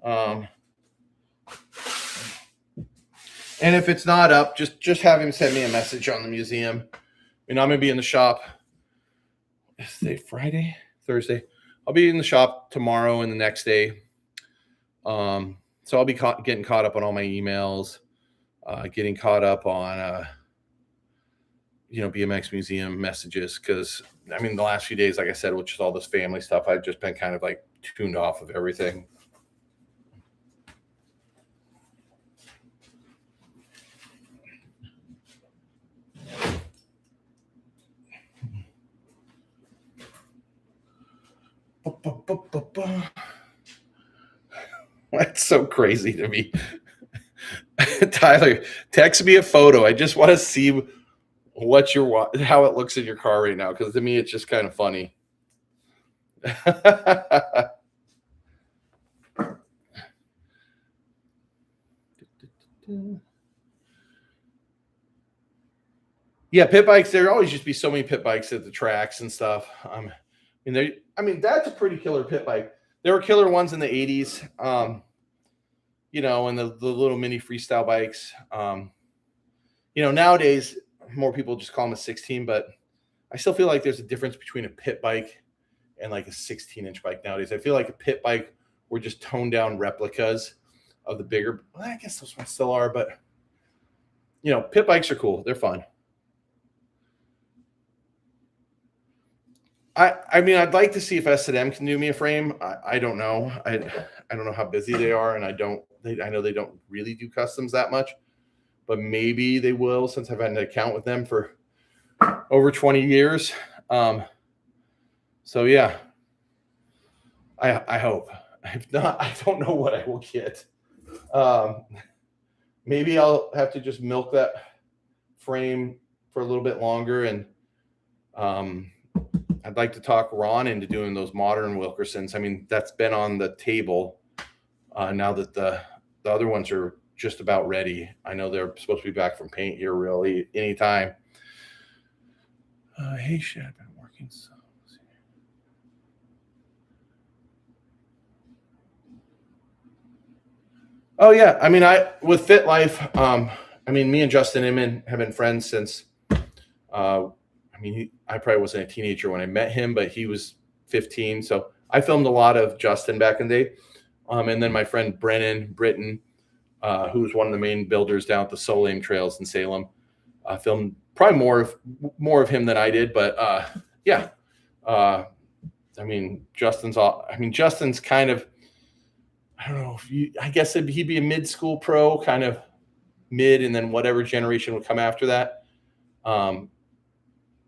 And if it's not up, just have him send me a message on the museum. I mean, I'm going to be in the shop. Is today Friday? Thursday. I'll be in the shop tomorrow and the next day. So I'll be getting caught up on all my emails, getting caught up on, BMX museum messages. Because, I mean, the last few days, like I said, which is all this family stuff, I've just been kind of like tuned off of everything. That's so crazy to me. Tyler, text me a photo. I just want to see how it looks in your car right now, because to me it's just kind of funny. Yeah, pit bikes. There always used to be so many pit bikes at the tracks and stuff. That's a pretty killer pit bike. There were killer ones in the 80s, and the little mini freestyle bikes. Nowadays, more people just call them a 16, but I still feel like there's a difference between a pit bike and like a 16-inch bike nowadays. I feel like a pit bike were just toned down replicas of the bigger. Well, I guess those ones still are, but pit bikes are cool. They're fun. I'd like to see if S&M can do me a frame. I don't know. I don't know how busy they are, and I know they don't really do customs that much, but maybe they will, since I've had an account with them for over 20 years. So yeah, I hope. If not, I don't know what I will get. Maybe I'll have to just milk that frame for a little bit longer, and I'd like to talk Ron into doing those modern Wilkersons. I mean, that's been on the table now that the other ones are just about ready. I know they're supposed to be back from paint here really anytime. Hey, shit, I've been working so. Oh yeah, I mean, with Fit Life, me and Justin Inman have been friends since. I probably wasn't a teenager when I met him, but he was 15. So I filmed a lot of Justin back in the day. And then my friend Britton, who was one of the main builders down at the Soul Aim Trails in Salem, filmed probably more of him than I did. But yeah, Justin's kind of, I don't know, I guess he'd be a mid-school pro, kind of mid, and then whatever generation would come after that.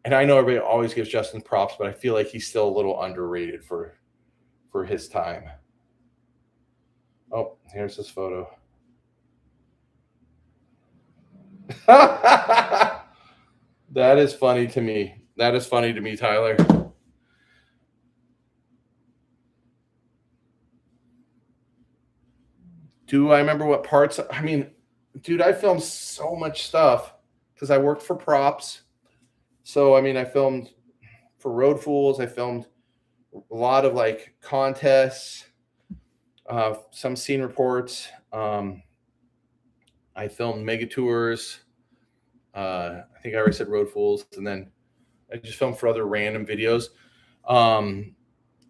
And I know everybody always gives Justin props, but I feel like he's still a little underrated for his time. Oh, here's his photo. That is funny to me. That is funny to me, Tyler. Do I remember what parts? I mean, dude, I filmed so much stuff because I worked for props. So, I filmed for Road Fools. I filmed a lot of like contests, some scene reports. I filmed mega tours. I think I already said Road Fools, and then I just filmed for other random videos.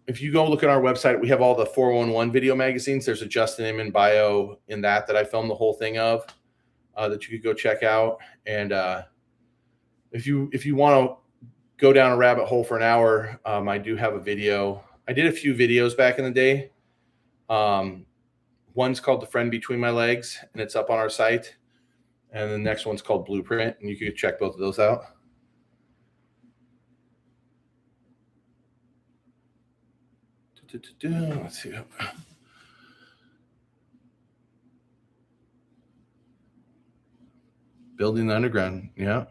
If you go look at our website, we have all the 411 video magazines. There's a Justin Inman bio in that I filmed the whole thing of, that you could go check out. And if you want to go down a rabbit hole for an hour, I do have a video. I did a few videos back in the day. One's called The Friend Between My Legs, and it's up on our site. And the next one's called Blueprint, and you can check both of those out. Let's see. Building the underground. Yeah.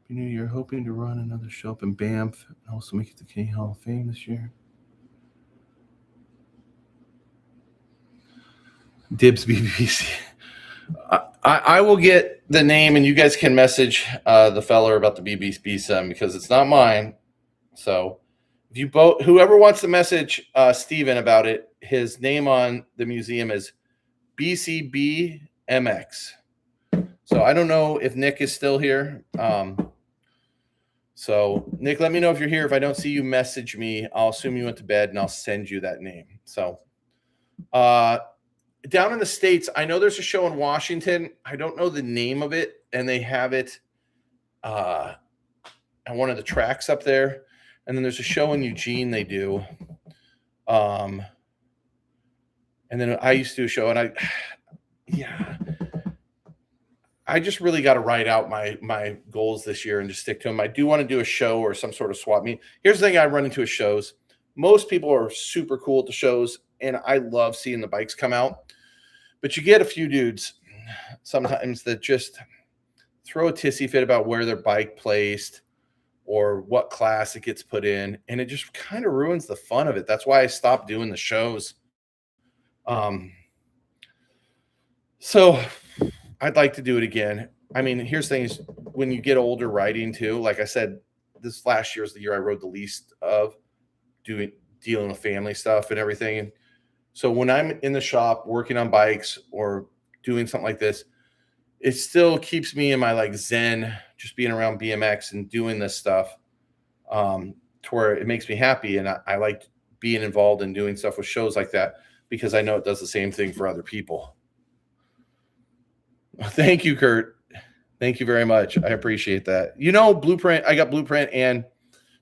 New Year, hoping to run another show up in Banff and also make it to K Hall of Fame this year. Dibs BBC. I will get the name, and you guys can message the feller about the BBC some because it's not mine. So if you both, whoever wants to message Steven about it, his name on the museum is BCBMX. So I don't know if Nick is still here. So Nick, let me know if you're here. If I don't see you, message me. I'll assume you went to bed, and I'll send you that name. So down in the States, I know there's a show in Washington. I don't know the name of it, and they have it on one of the tracks up there. And then there's a show in Eugene they do. And then I used to do a show, and I just really got to write out my goals this year and just stick to them. I do want to do a show or some sort of swap meet. Here's the thing I run into at shows. Most people are super cool at the shows, and I love seeing the bikes come out. But you get a few dudes sometimes that just throw a tissy fit about where their bike placed or what class it gets put in, and it just kind of ruins the fun of it. That's why I stopped doing the shows. So I'd like to do it again. I mean, here's things when you get older riding too. Like I said, this last year is the year I rode the least of dealing with family stuff and everything. And so when I'm in the shop working on bikes or doing something like this, it still keeps me in my like zen, just being around BMX and doing this stuff to where it makes me happy. And I like being involved in doing stuff with shows like that because I know it does the same thing for other people. Thank you, Kurt. Thank you very much. I appreciate that. You know, Blueprint, I got Blueprint and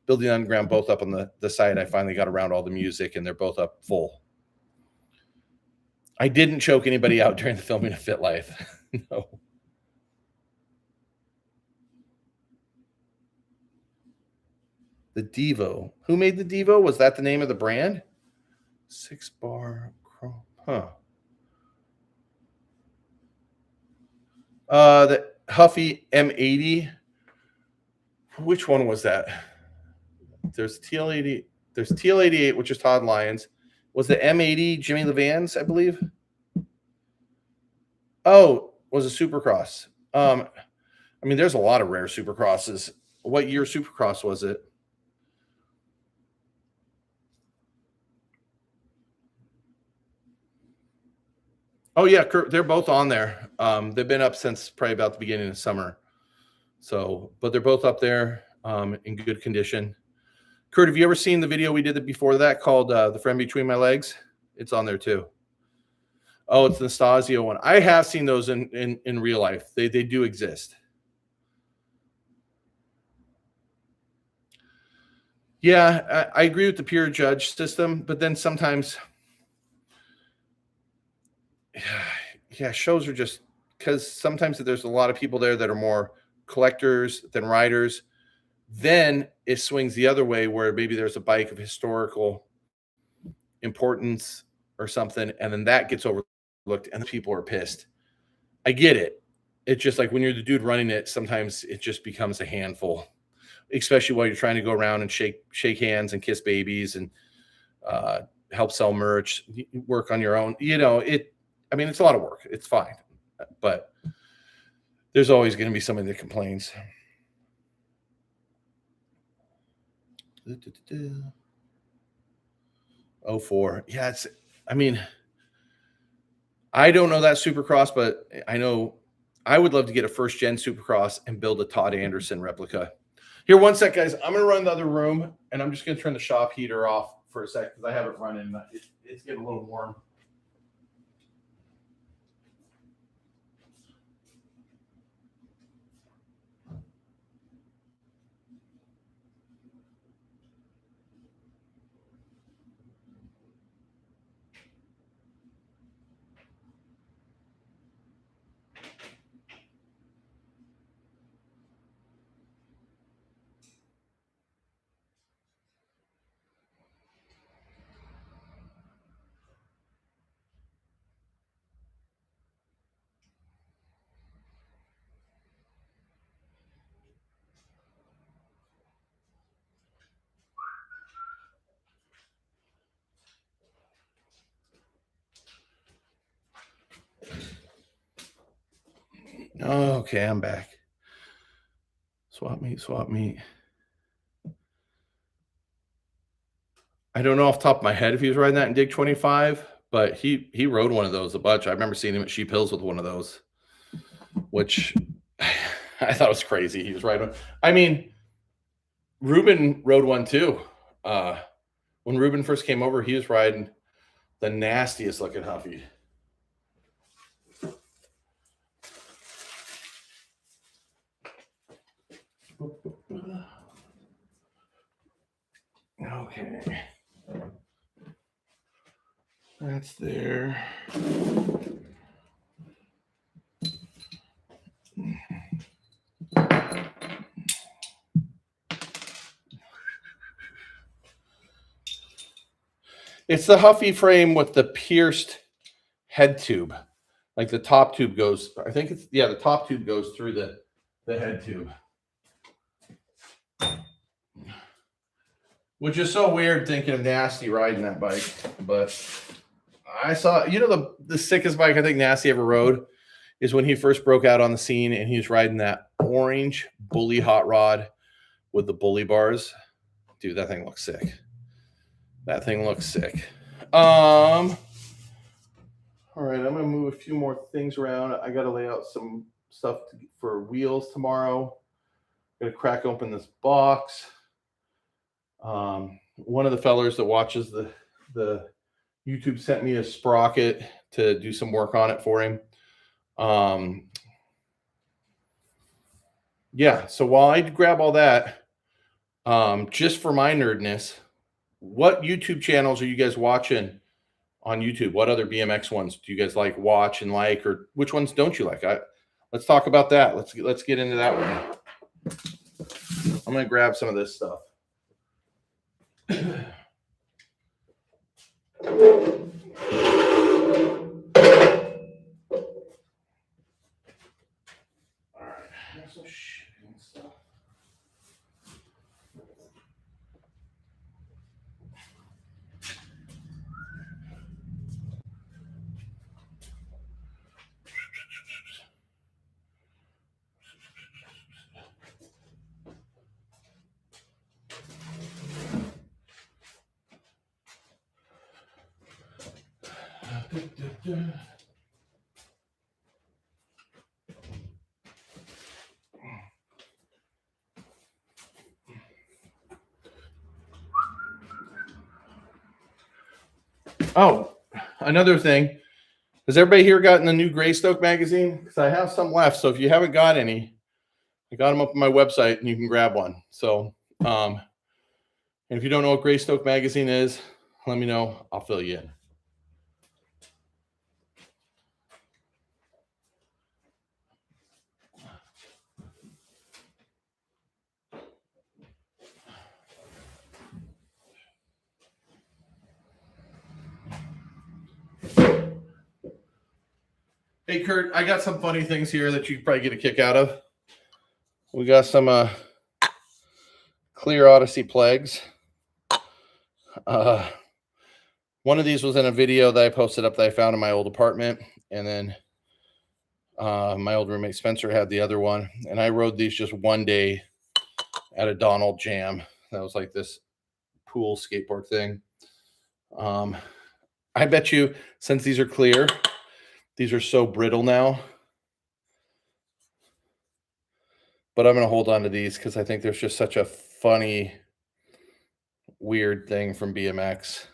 Building Underground both up on the site. I finally got around all the music, and they're both up full. I didn't choke anybody out during the filming of Fit Life. No. The Devo. Who made the Devo? Was that the name of the brand? 6-bar chrome. Huh. The Huffy M80. Which one was that? There's TL80. There's TL88, which is Todd Lyons. Was the M80 Jimmy Levan's, I believe? Oh, was a Supercross. I mean, there's a lot of rare Supercrosses. What year Supercross was it? Oh yeah, they're both on there. They've been up since probably about the beginning of summer. So, but they're both up there in good condition. Kurt, have you ever seen the video we did before that called "The Friend Between My Legs"? It's on there too. Oh, it's the Nastasio one. I have seen those in real life. They do exist. Yeah, I agree with the peer judge system, but then sometimes, yeah, shows are just because sometimes there's a lot of people there that are more collectors than riders. Then it swings the other way where maybe there's a bike of historical importance or something, and then that gets overlooked, and people are pissed. I get it. It's just like when you're the dude running it, sometimes it just becomes a handful, especially while you're trying to go around and shake hands and kiss babies and help sell merch, work on your own. You know, I mean, it's a lot of work. It's fine, but there's always going to be somebody that complains. Oh, 04. Yeah, I mean, I don't know that Supercross, but I know I would love to get a first gen Supercross and build a Todd Anderson replica. Here, one sec, guys. I'm going to run the other room, and I'm just going to turn the shop heater off for a sec because I have it running. It's getting a little warm. Okay, I'm back. Swap meet. I don't know off the top of my head if he was riding that in Dig 25, but he rode one of those a bunch. I remember seeing him at Sheep Hills with one of those, which I thought was crazy. He was riding. I mean, Ruben rode one too. When Ruben first came over, he was riding the nastiest looking Huffy. Okay. That's there. It's the Huffy frame with the pierced head tube. Like the top tube goes, I think it's, yeah, the top tube goes through the head tube. Which is so weird thinking of Nasty riding that bike. But I saw, the sickest bike I think Nasty ever rode is when he first broke out on the scene and he was riding that orange Bully hot rod with the Bully bars. Dude, that thing looks sick. That thing looks sick. All right, I'm gonna move a few more things around. I gotta lay out some stuff for wheels tomorrow. Gotta crack open this box. One of the fellers that watches the YouTube sent me a sprocket to do some work on it for him. Yeah, so while I grab all that, just for my nerdness, what YouTube channels are you guys watching on YouTube? What other BMX ones do you guys watch and like, or which ones don't you like? Let's talk about that. Let's get into that one. I'm gonna grab some of this stuff. Oh, another thing. Has everybody here gotten the new Greystoke magazine? Because I have some left. So if you haven't got any, I got them up on my website and you can grab one. So, and if you don't know what Greystoke magazine is, let me know. I'll fill you in. Hey, Kurt, I got some funny things here that you'd probably get a kick out of. We got some Clear Odyssey Plagues. One of these was in a video that I posted up that I found in my old apartment. And then my old roommate Spencer had the other one. And I rode these just one day at a Donald Jam. That was like this pool skateboard thing. I bet you, since these are clear, these are so brittle now. But I'm going to hold on to these because I think there's just such a funny, weird thing from BMX.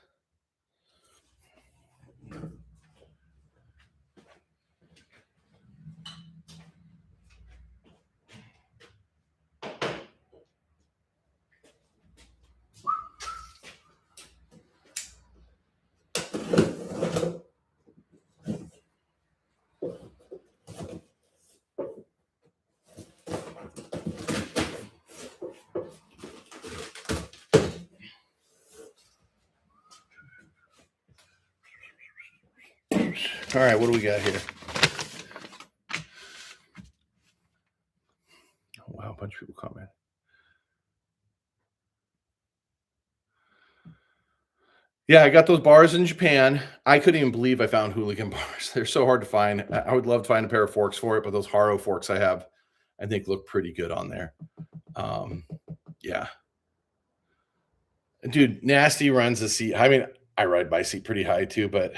All right, what do we got here? Oh, wow, a bunch of people comment. Yeah, I got those bars in Japan. I couldn't even believe I found hooligan bars. They're so hard to find. I would love to find a pair of forks for it, but those Haro forks I have, I think look pretty good on there. Um, yeah. Dude, Nasty runs the seat. I mean, I ride my seat pretty high too, but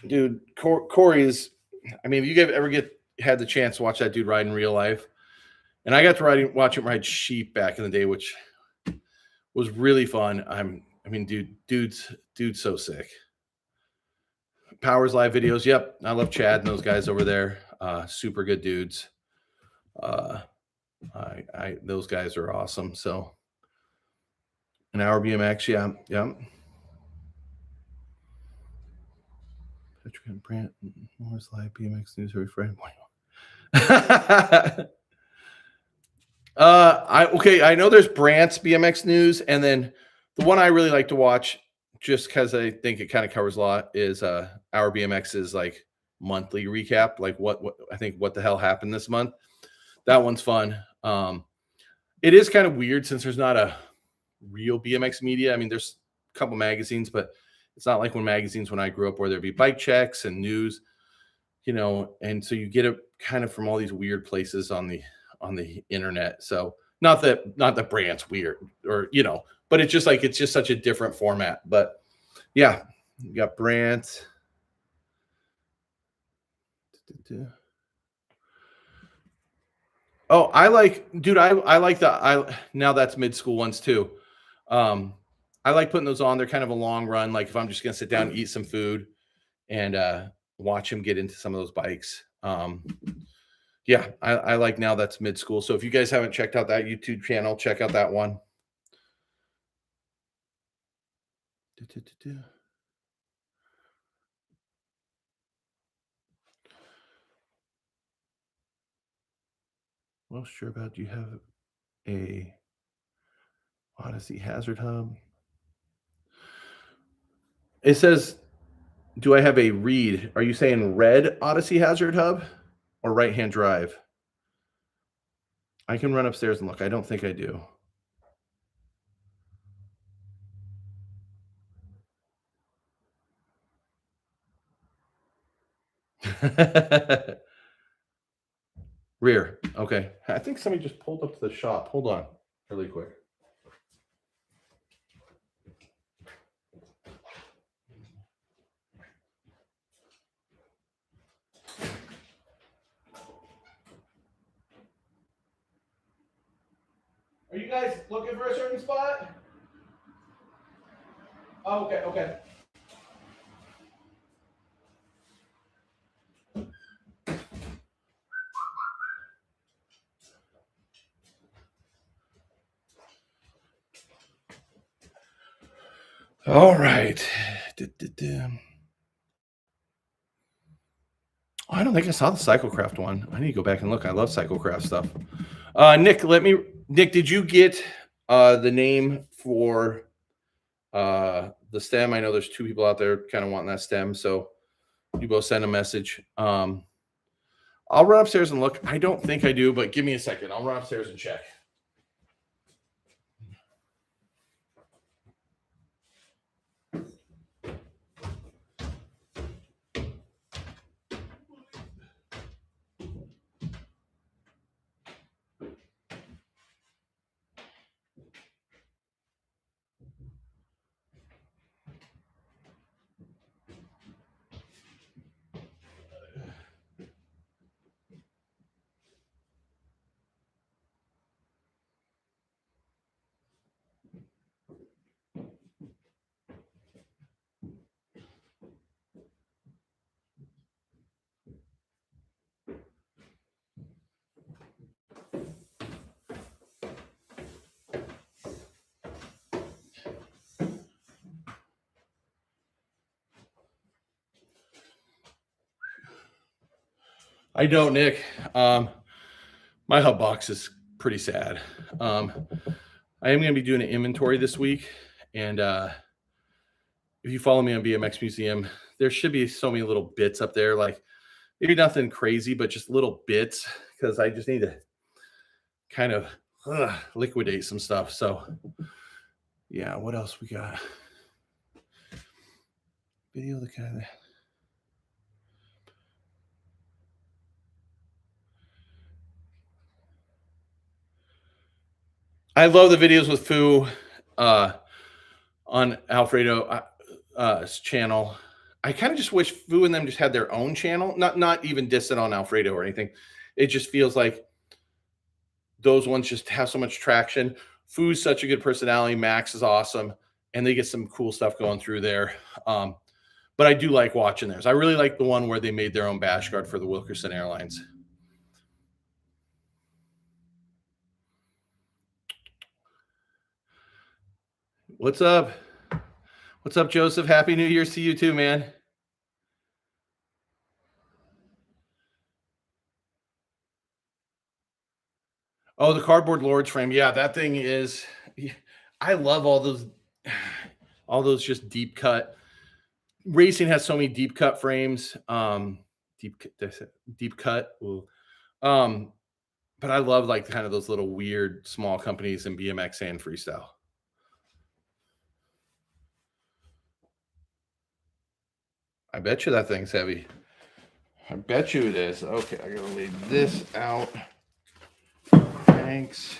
dude, Corey is. I mean, if you ever had the chance to watch that dude ride in real life, and I got to watch him ride sheep back in the day, which was really fun. I mean, dude's so sick. Powers live videos. Yep, I love Chad and those guys over there. Super good dudes. Uh, those guys are awesome. So, an hour BMX. Yeah, yeah. Patrick Brandt, Morris Live BMX news every Friday morning. I know there's Brandt's BMX news, and then the one I really like to watch, just because I think it kind of covers a lot, is our BMX's like monthly recap, like what I think what the hell happened this month. That one's fun. It is kind of weird since there's not a real BMX media. I mean, there's a couple magazines, but it's not like when I grew up where there'd be bike checks and news, and so you get it kind of from all these weird places on the internet. So not that Brandt's weird or but it's just such a different format. But yeah, you got Brandt. Oh, I like now that's mid school ones too. I like putting those on. They're kind of a long run. Like if I'm just gonna sit down and eat some food and watch him get into some of those bikes. Yeah, I like now that's mid school. So if you guys haven't checked out that YouTube channel, check out that one. Well, sure about you have a Odyssey Hazard Hub. It says, do I have a read? Are you saying red Odyssey Hazard Hub or right-hand drive? I can run upstairs and look. I don't think I do. Rear. Okay. I think somebody just pulled up to the shop. Hold on really quick. Are you guys looking for a certain spot? Oh, okay, okay. All right. I don't think I saw the Cyclecraft one. I need to go back and look. I love Cyclecraft stuff. Nick, did you get the name for the stem? I know there's two people out there kind of wanting that stem, so you both send a message. I'll run upstairs and look. I don't think I do, but give me a second. I'll run upstairs and check. I don't, Nick. My hub box is pretty sad. I am going to be doing an inventory this week, and if you follow me on BMX Museum, there should be so many little bits up there, like maybe nothing crazy, but just little bits, because I just need to kind of liquidate some stuff. So, yeah, what else we got? Video the kind of. I love the videos with Foo on Alfredo's channel. I kind of just wish Foo and them just had their own channel, not even dissing on Alfredo or anything. It just feels like those ones just have so much traction. Foo's such a good personality. Max is awesome, and they get some cool stuff going through there. But I do like watching theirs. I really like the one where they made their own bash guard for the Wilkerson Airlines. What's up? What's up, Joseph? Happy New Year's to you too, man. Oh, the cardboard Lords frame. Yeah, that thing is. I love all those just deep cut. Racing has so many deep cut frames. Deep cut. Ooh. But I love like kind of those little weird small companies in BMX and freestyle. I bet you that thing's heavy. I bet you it is. Okay, I gotta lay this out. Thanks.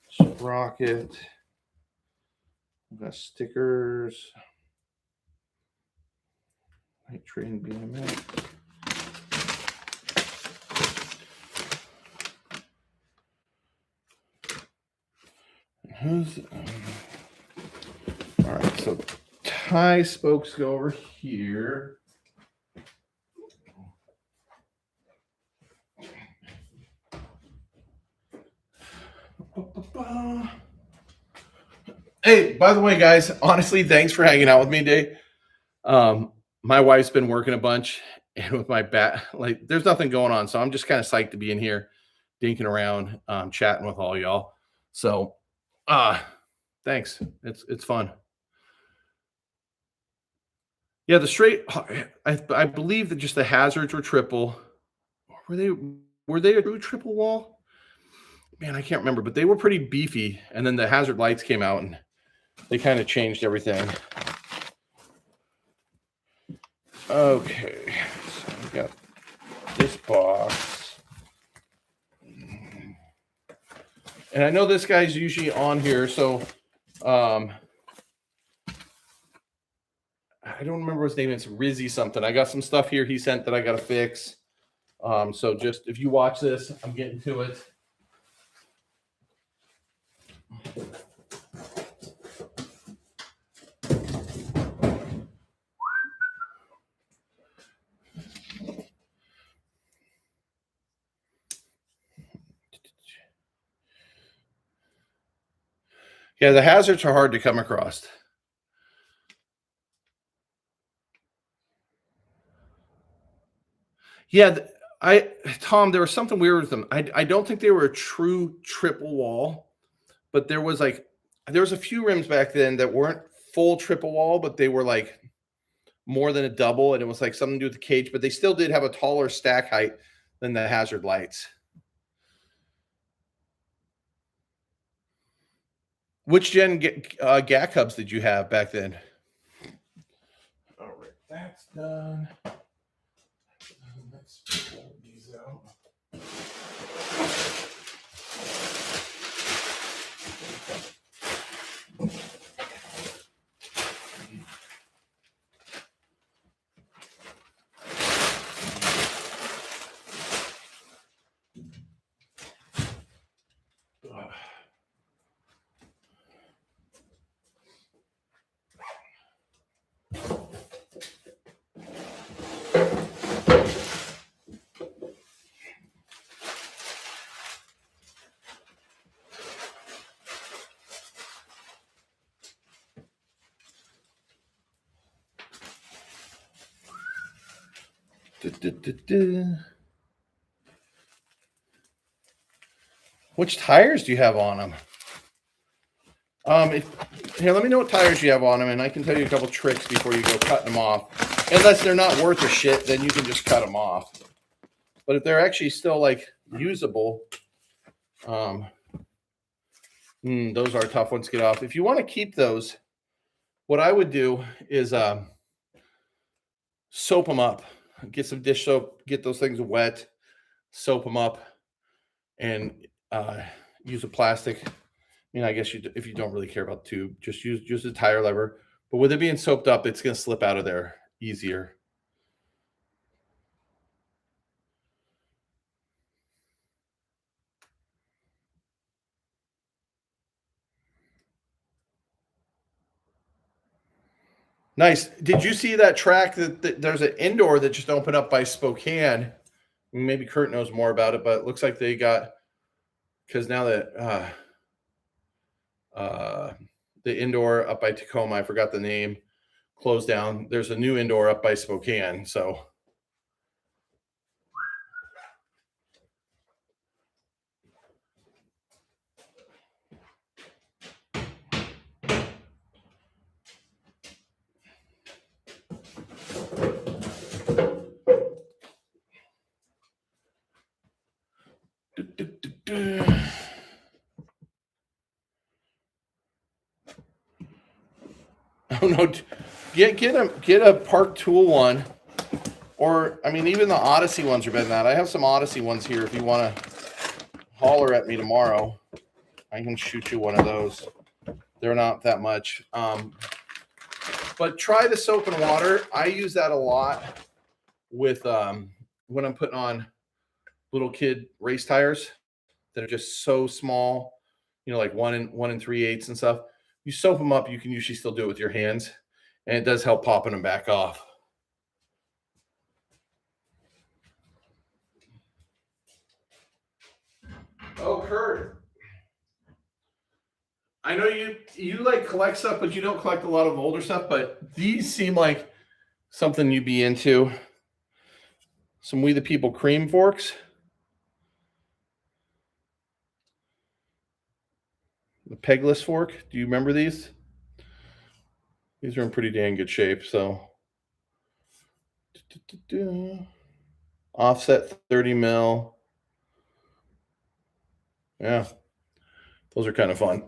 Sprocket. We've got stickers. Night Train BMX. Who's all right? So tie spokes go over here. Hey, by the way, guys, honestly, thanks for hanging out with me today. My wife's been working a bunch, and with my back, like, there's nothing going on, so I'm just kind of psyched to be in here, dinking around, chatting with all y'all. So, thanks. It's fun. Yeah, the straight. I believe that just the hazards were triple. Were they a true triple wall? Man, I can't remember, but they were pretty beefy. And then the hazard lights came out, and they kind of changed everything. Okay, so we got this box, and I know this guy's usually on here, so I don't remember his name. It's Rizzy something. I got some stuff here he sent that I got to fix. So just if you watch this, I'm getting to it. Yeah, the hazards are hard to come across. Yeah, Tom, there was something weird with them. I don't think they were a true triple wall, but there was a few rims back then that weren't full triple wall, but they were like more than a double, and it was like something to do with the cage, but they still did have a taller stack height than the hazard lights. Which gen GAC hubs did you have back then? All right, that's done. Let's pull these out. Which tires do you have on them? Here, let me know what tires you have on them, and I can tell you a couple tricks before you go cutting them off. Unless they're not worth a shit, then you can just cut them off. But if they're actually still like usable, those are tough ones to get off. If you want to keep those, what I would do is soap them up. Get some dish soap, get those things wet, soap them up, and use a plastic. I mean, I guess if you don't really care about the tube, just use a tire lever. But with it being soaped up, it's going to slip out of there easier. Nice. Did you see that track that there's an indoor that just opened up by Spokane? Maybe Kurt knows more about it, but it looks like they got, because now that the indoor up by Tacoma, I forgot the name, closed down. There's a new indoor up by Spokane. So oh no, get a Park Tool one, or I mean even the Odyssey ones are better than that. I have some Odyssey ones here. If you want to holler at me tomorrow, I can shoot you one of those. They're not that much. But try the soap and water. I use that a lot with when I'm putting on little kid race tires that are just so small, like 1 3/8 and stuff. You soap them up, you can usually still do it with your hands, and it does help popping them back off. Oh, Kurt. I know you like collect stuff, but you don't collect a lot of older stuff, but these seem like something you'd be into. Some We the People cream forks. The pegless fork. Do you remember these? These are in pretty dang good shape. So offset 30 mil. Yeah, those are kind of fun.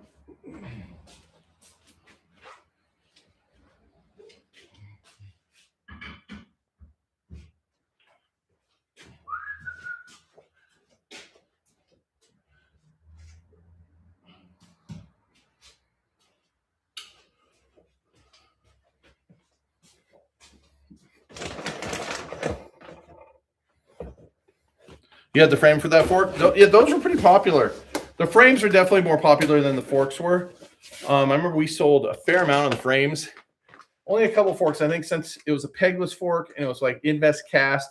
You had the frame for that fork? Yeah, those were pretty popular. The frames are definitely more popular than the forks were. I remember we sold a fair amount of the frames. Only a couple forks, I think, since it was a pegless fork and it was like invest cast.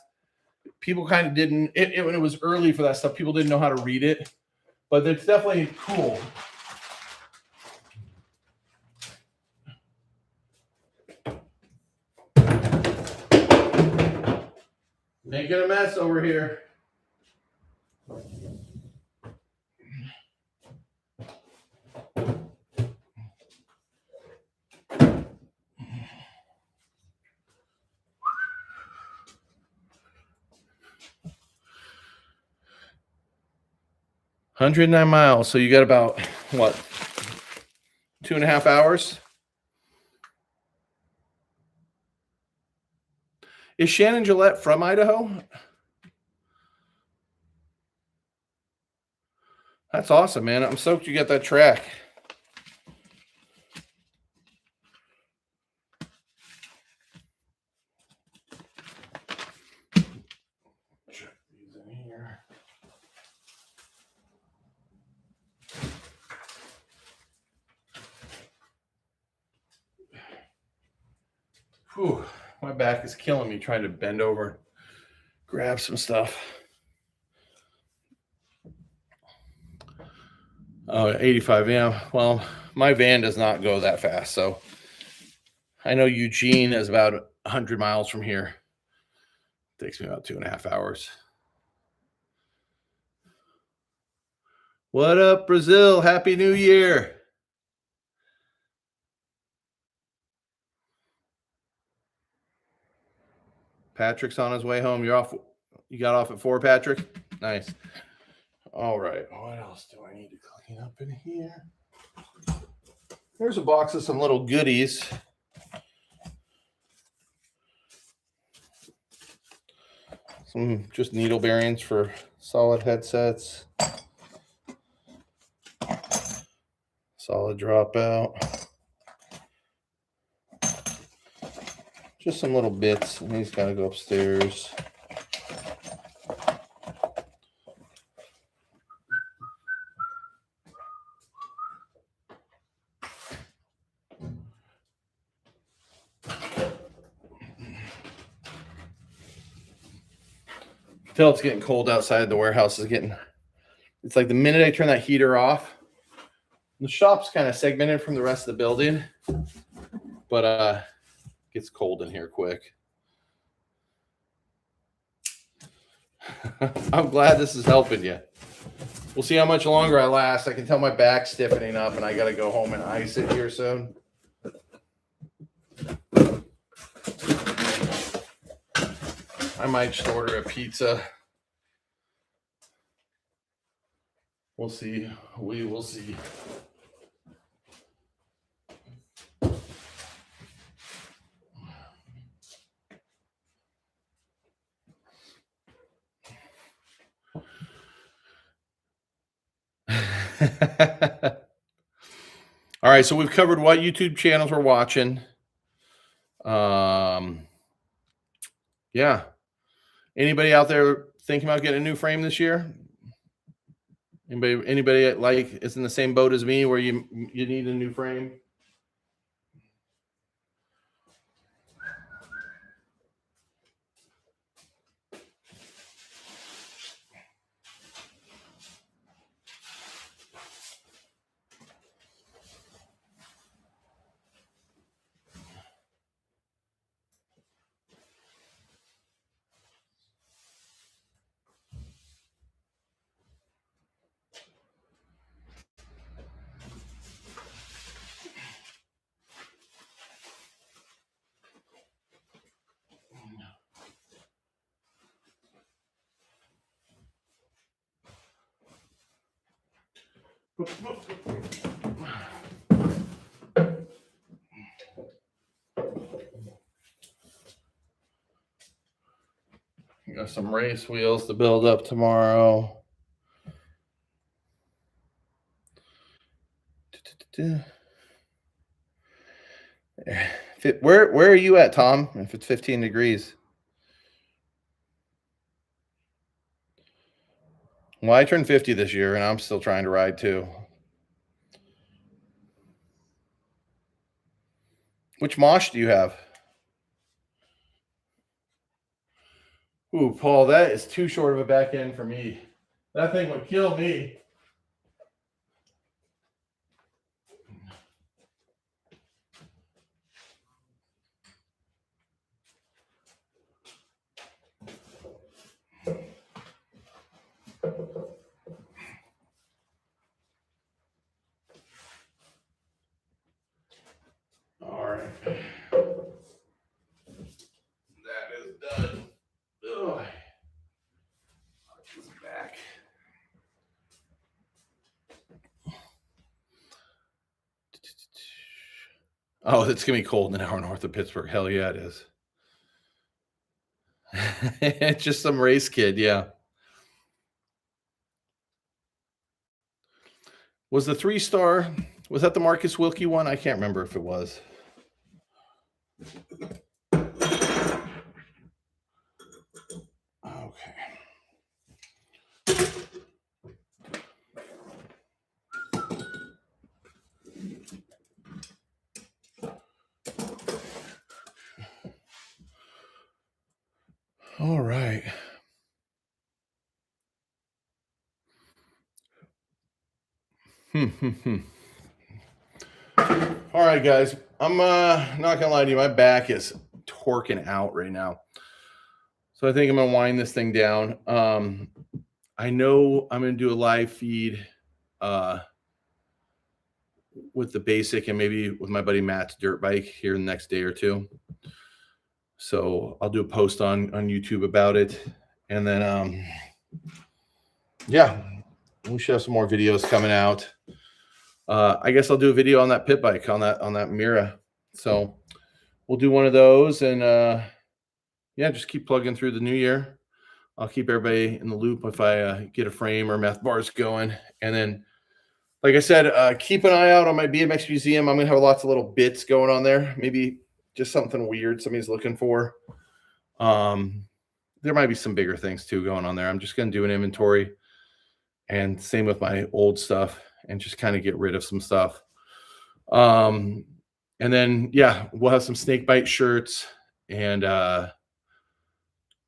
People kind of didn't, when it was early for that stuff, people didn't know how to read it. But it's definitely cool. Making a mess over here. $109 So you got about, what, 2.5 hours? Is Shannon Gillette from Idaho? That's awesome, man. I'm stoked you got that track. Check these in here. Whew, my back is killing me trying to bend over, grab some stuff. Oh, 85, yeah. Well, my van does not go that fast, so I know Eugene is about 100 miles from here. It takes me about 2.5 hours. What up, Brazil? Happy New Year. Patrick's on his way home. You're off. You got off at 4, Patrick? Nice. All right. What else do I need to clean up in here? There's a box of some little goodies. Some just needle bearings for solid headsets. Solid dropout. Just some little bits, and these gotta go upstairs. Tell it's getting cold outside. The warehouse is getting, it's like the minute I turn that heater off, the shop's kind of segmented from the rest of the building, but it gets cold in here quick. I'm glad this is helping you. We'll see how much longer I last. I can tell my back's stiffening up and I got to go home and ice it here soon. I might just order a pizza. We'll see. We will see. All right, so we've covered what YouTube channels we're watching. Yeah. Anybody out there thinking about getting a new frame this year? Anybody like is in the same boat as me where you need a new frame? Got some race wheels to build up tomorrow. Where are you at, Tom? If it's 15 degrees. Well, I turned 50 this year, and I'm still trying to ride too. Which mosh do you have? Ooh, Paul, that is too short of a back end for me. That thing would kill me. All right. That is done. Ugh. It's back. Oh, it's going to be cold in an hour north of Pittsburgh. Hell yeah, it is. It's just some race kid, yeah. Was the 3-star, was that the Marcus Wilkie one? I can't remember if it was. Okay. All right. All right, guys. I'm not gonna lie to you. My back is torquing out right now, so I think I'm gonna wind this thing down. I know I'm gonna do a live feed with the basic and maybe with my buddy Matt's dirt bike here in the next day or two. So I'll do a post on YouTube about it, and then yeah, we should have some more videos coming out. I guess I'll do a video on that pit bike on that Mira. So we'll do one of those, and yeah, just keep plugging through the new year. I'll keep everybody in the loop if I get a frame or meth bars going. And then, like I said, keep an eye out on my BMX museum. I'm going to have lots of little bits going on there. Maybe just something weird somebody's looking for. There might be some bigger things too going on there. I'm just going to do an inventory, and same with my old stuff, and just kind of get rid of some stuff. And then, yeah, we'll have some Snakebite shirts and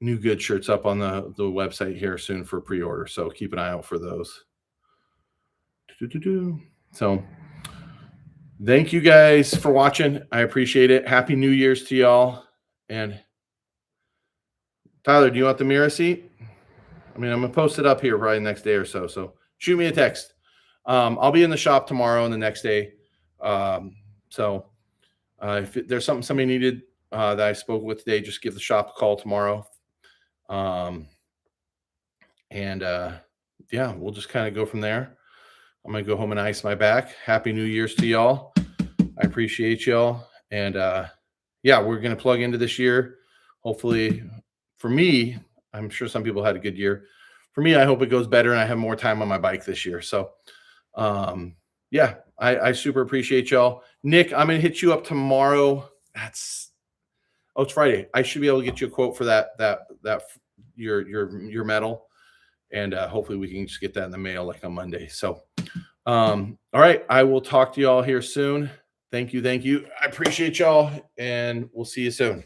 new good shirts up on the website here soon for pre-order. So keep an eye out for those. So thank you guys for watching. I appreciate it. Happy New Year's to y'all. And Tyler, do you want the mirror seat? I mean, I'm gonna post it up here probably the next day or so. So shoot me a text. I'll be in the shop tomorrow and the next day. So if there's something somebody needed that I spoke with today, just give the shop a call tomorrow. Yeah, we'll just kind of go from there. I'm gonna go home and ice my back. Happy New Year's to y'all. I appreciate y'all. And yeah, we're gonna plug into this year. Hopefully, for me, I'm sure some people had a good year. For me, I hope it goes better and I have more time on my bike this year. So yeah, I super appreciate y'all. Nick, I'm gonna hit you up tomorrow. It's Friday. I should be able to get you a quote for that your medal, and hopefully we can just get that in the mail like on Monday. So all right, I will talk to y'all here soon. Thank you. I appreciate y'all, and we'll see you soon.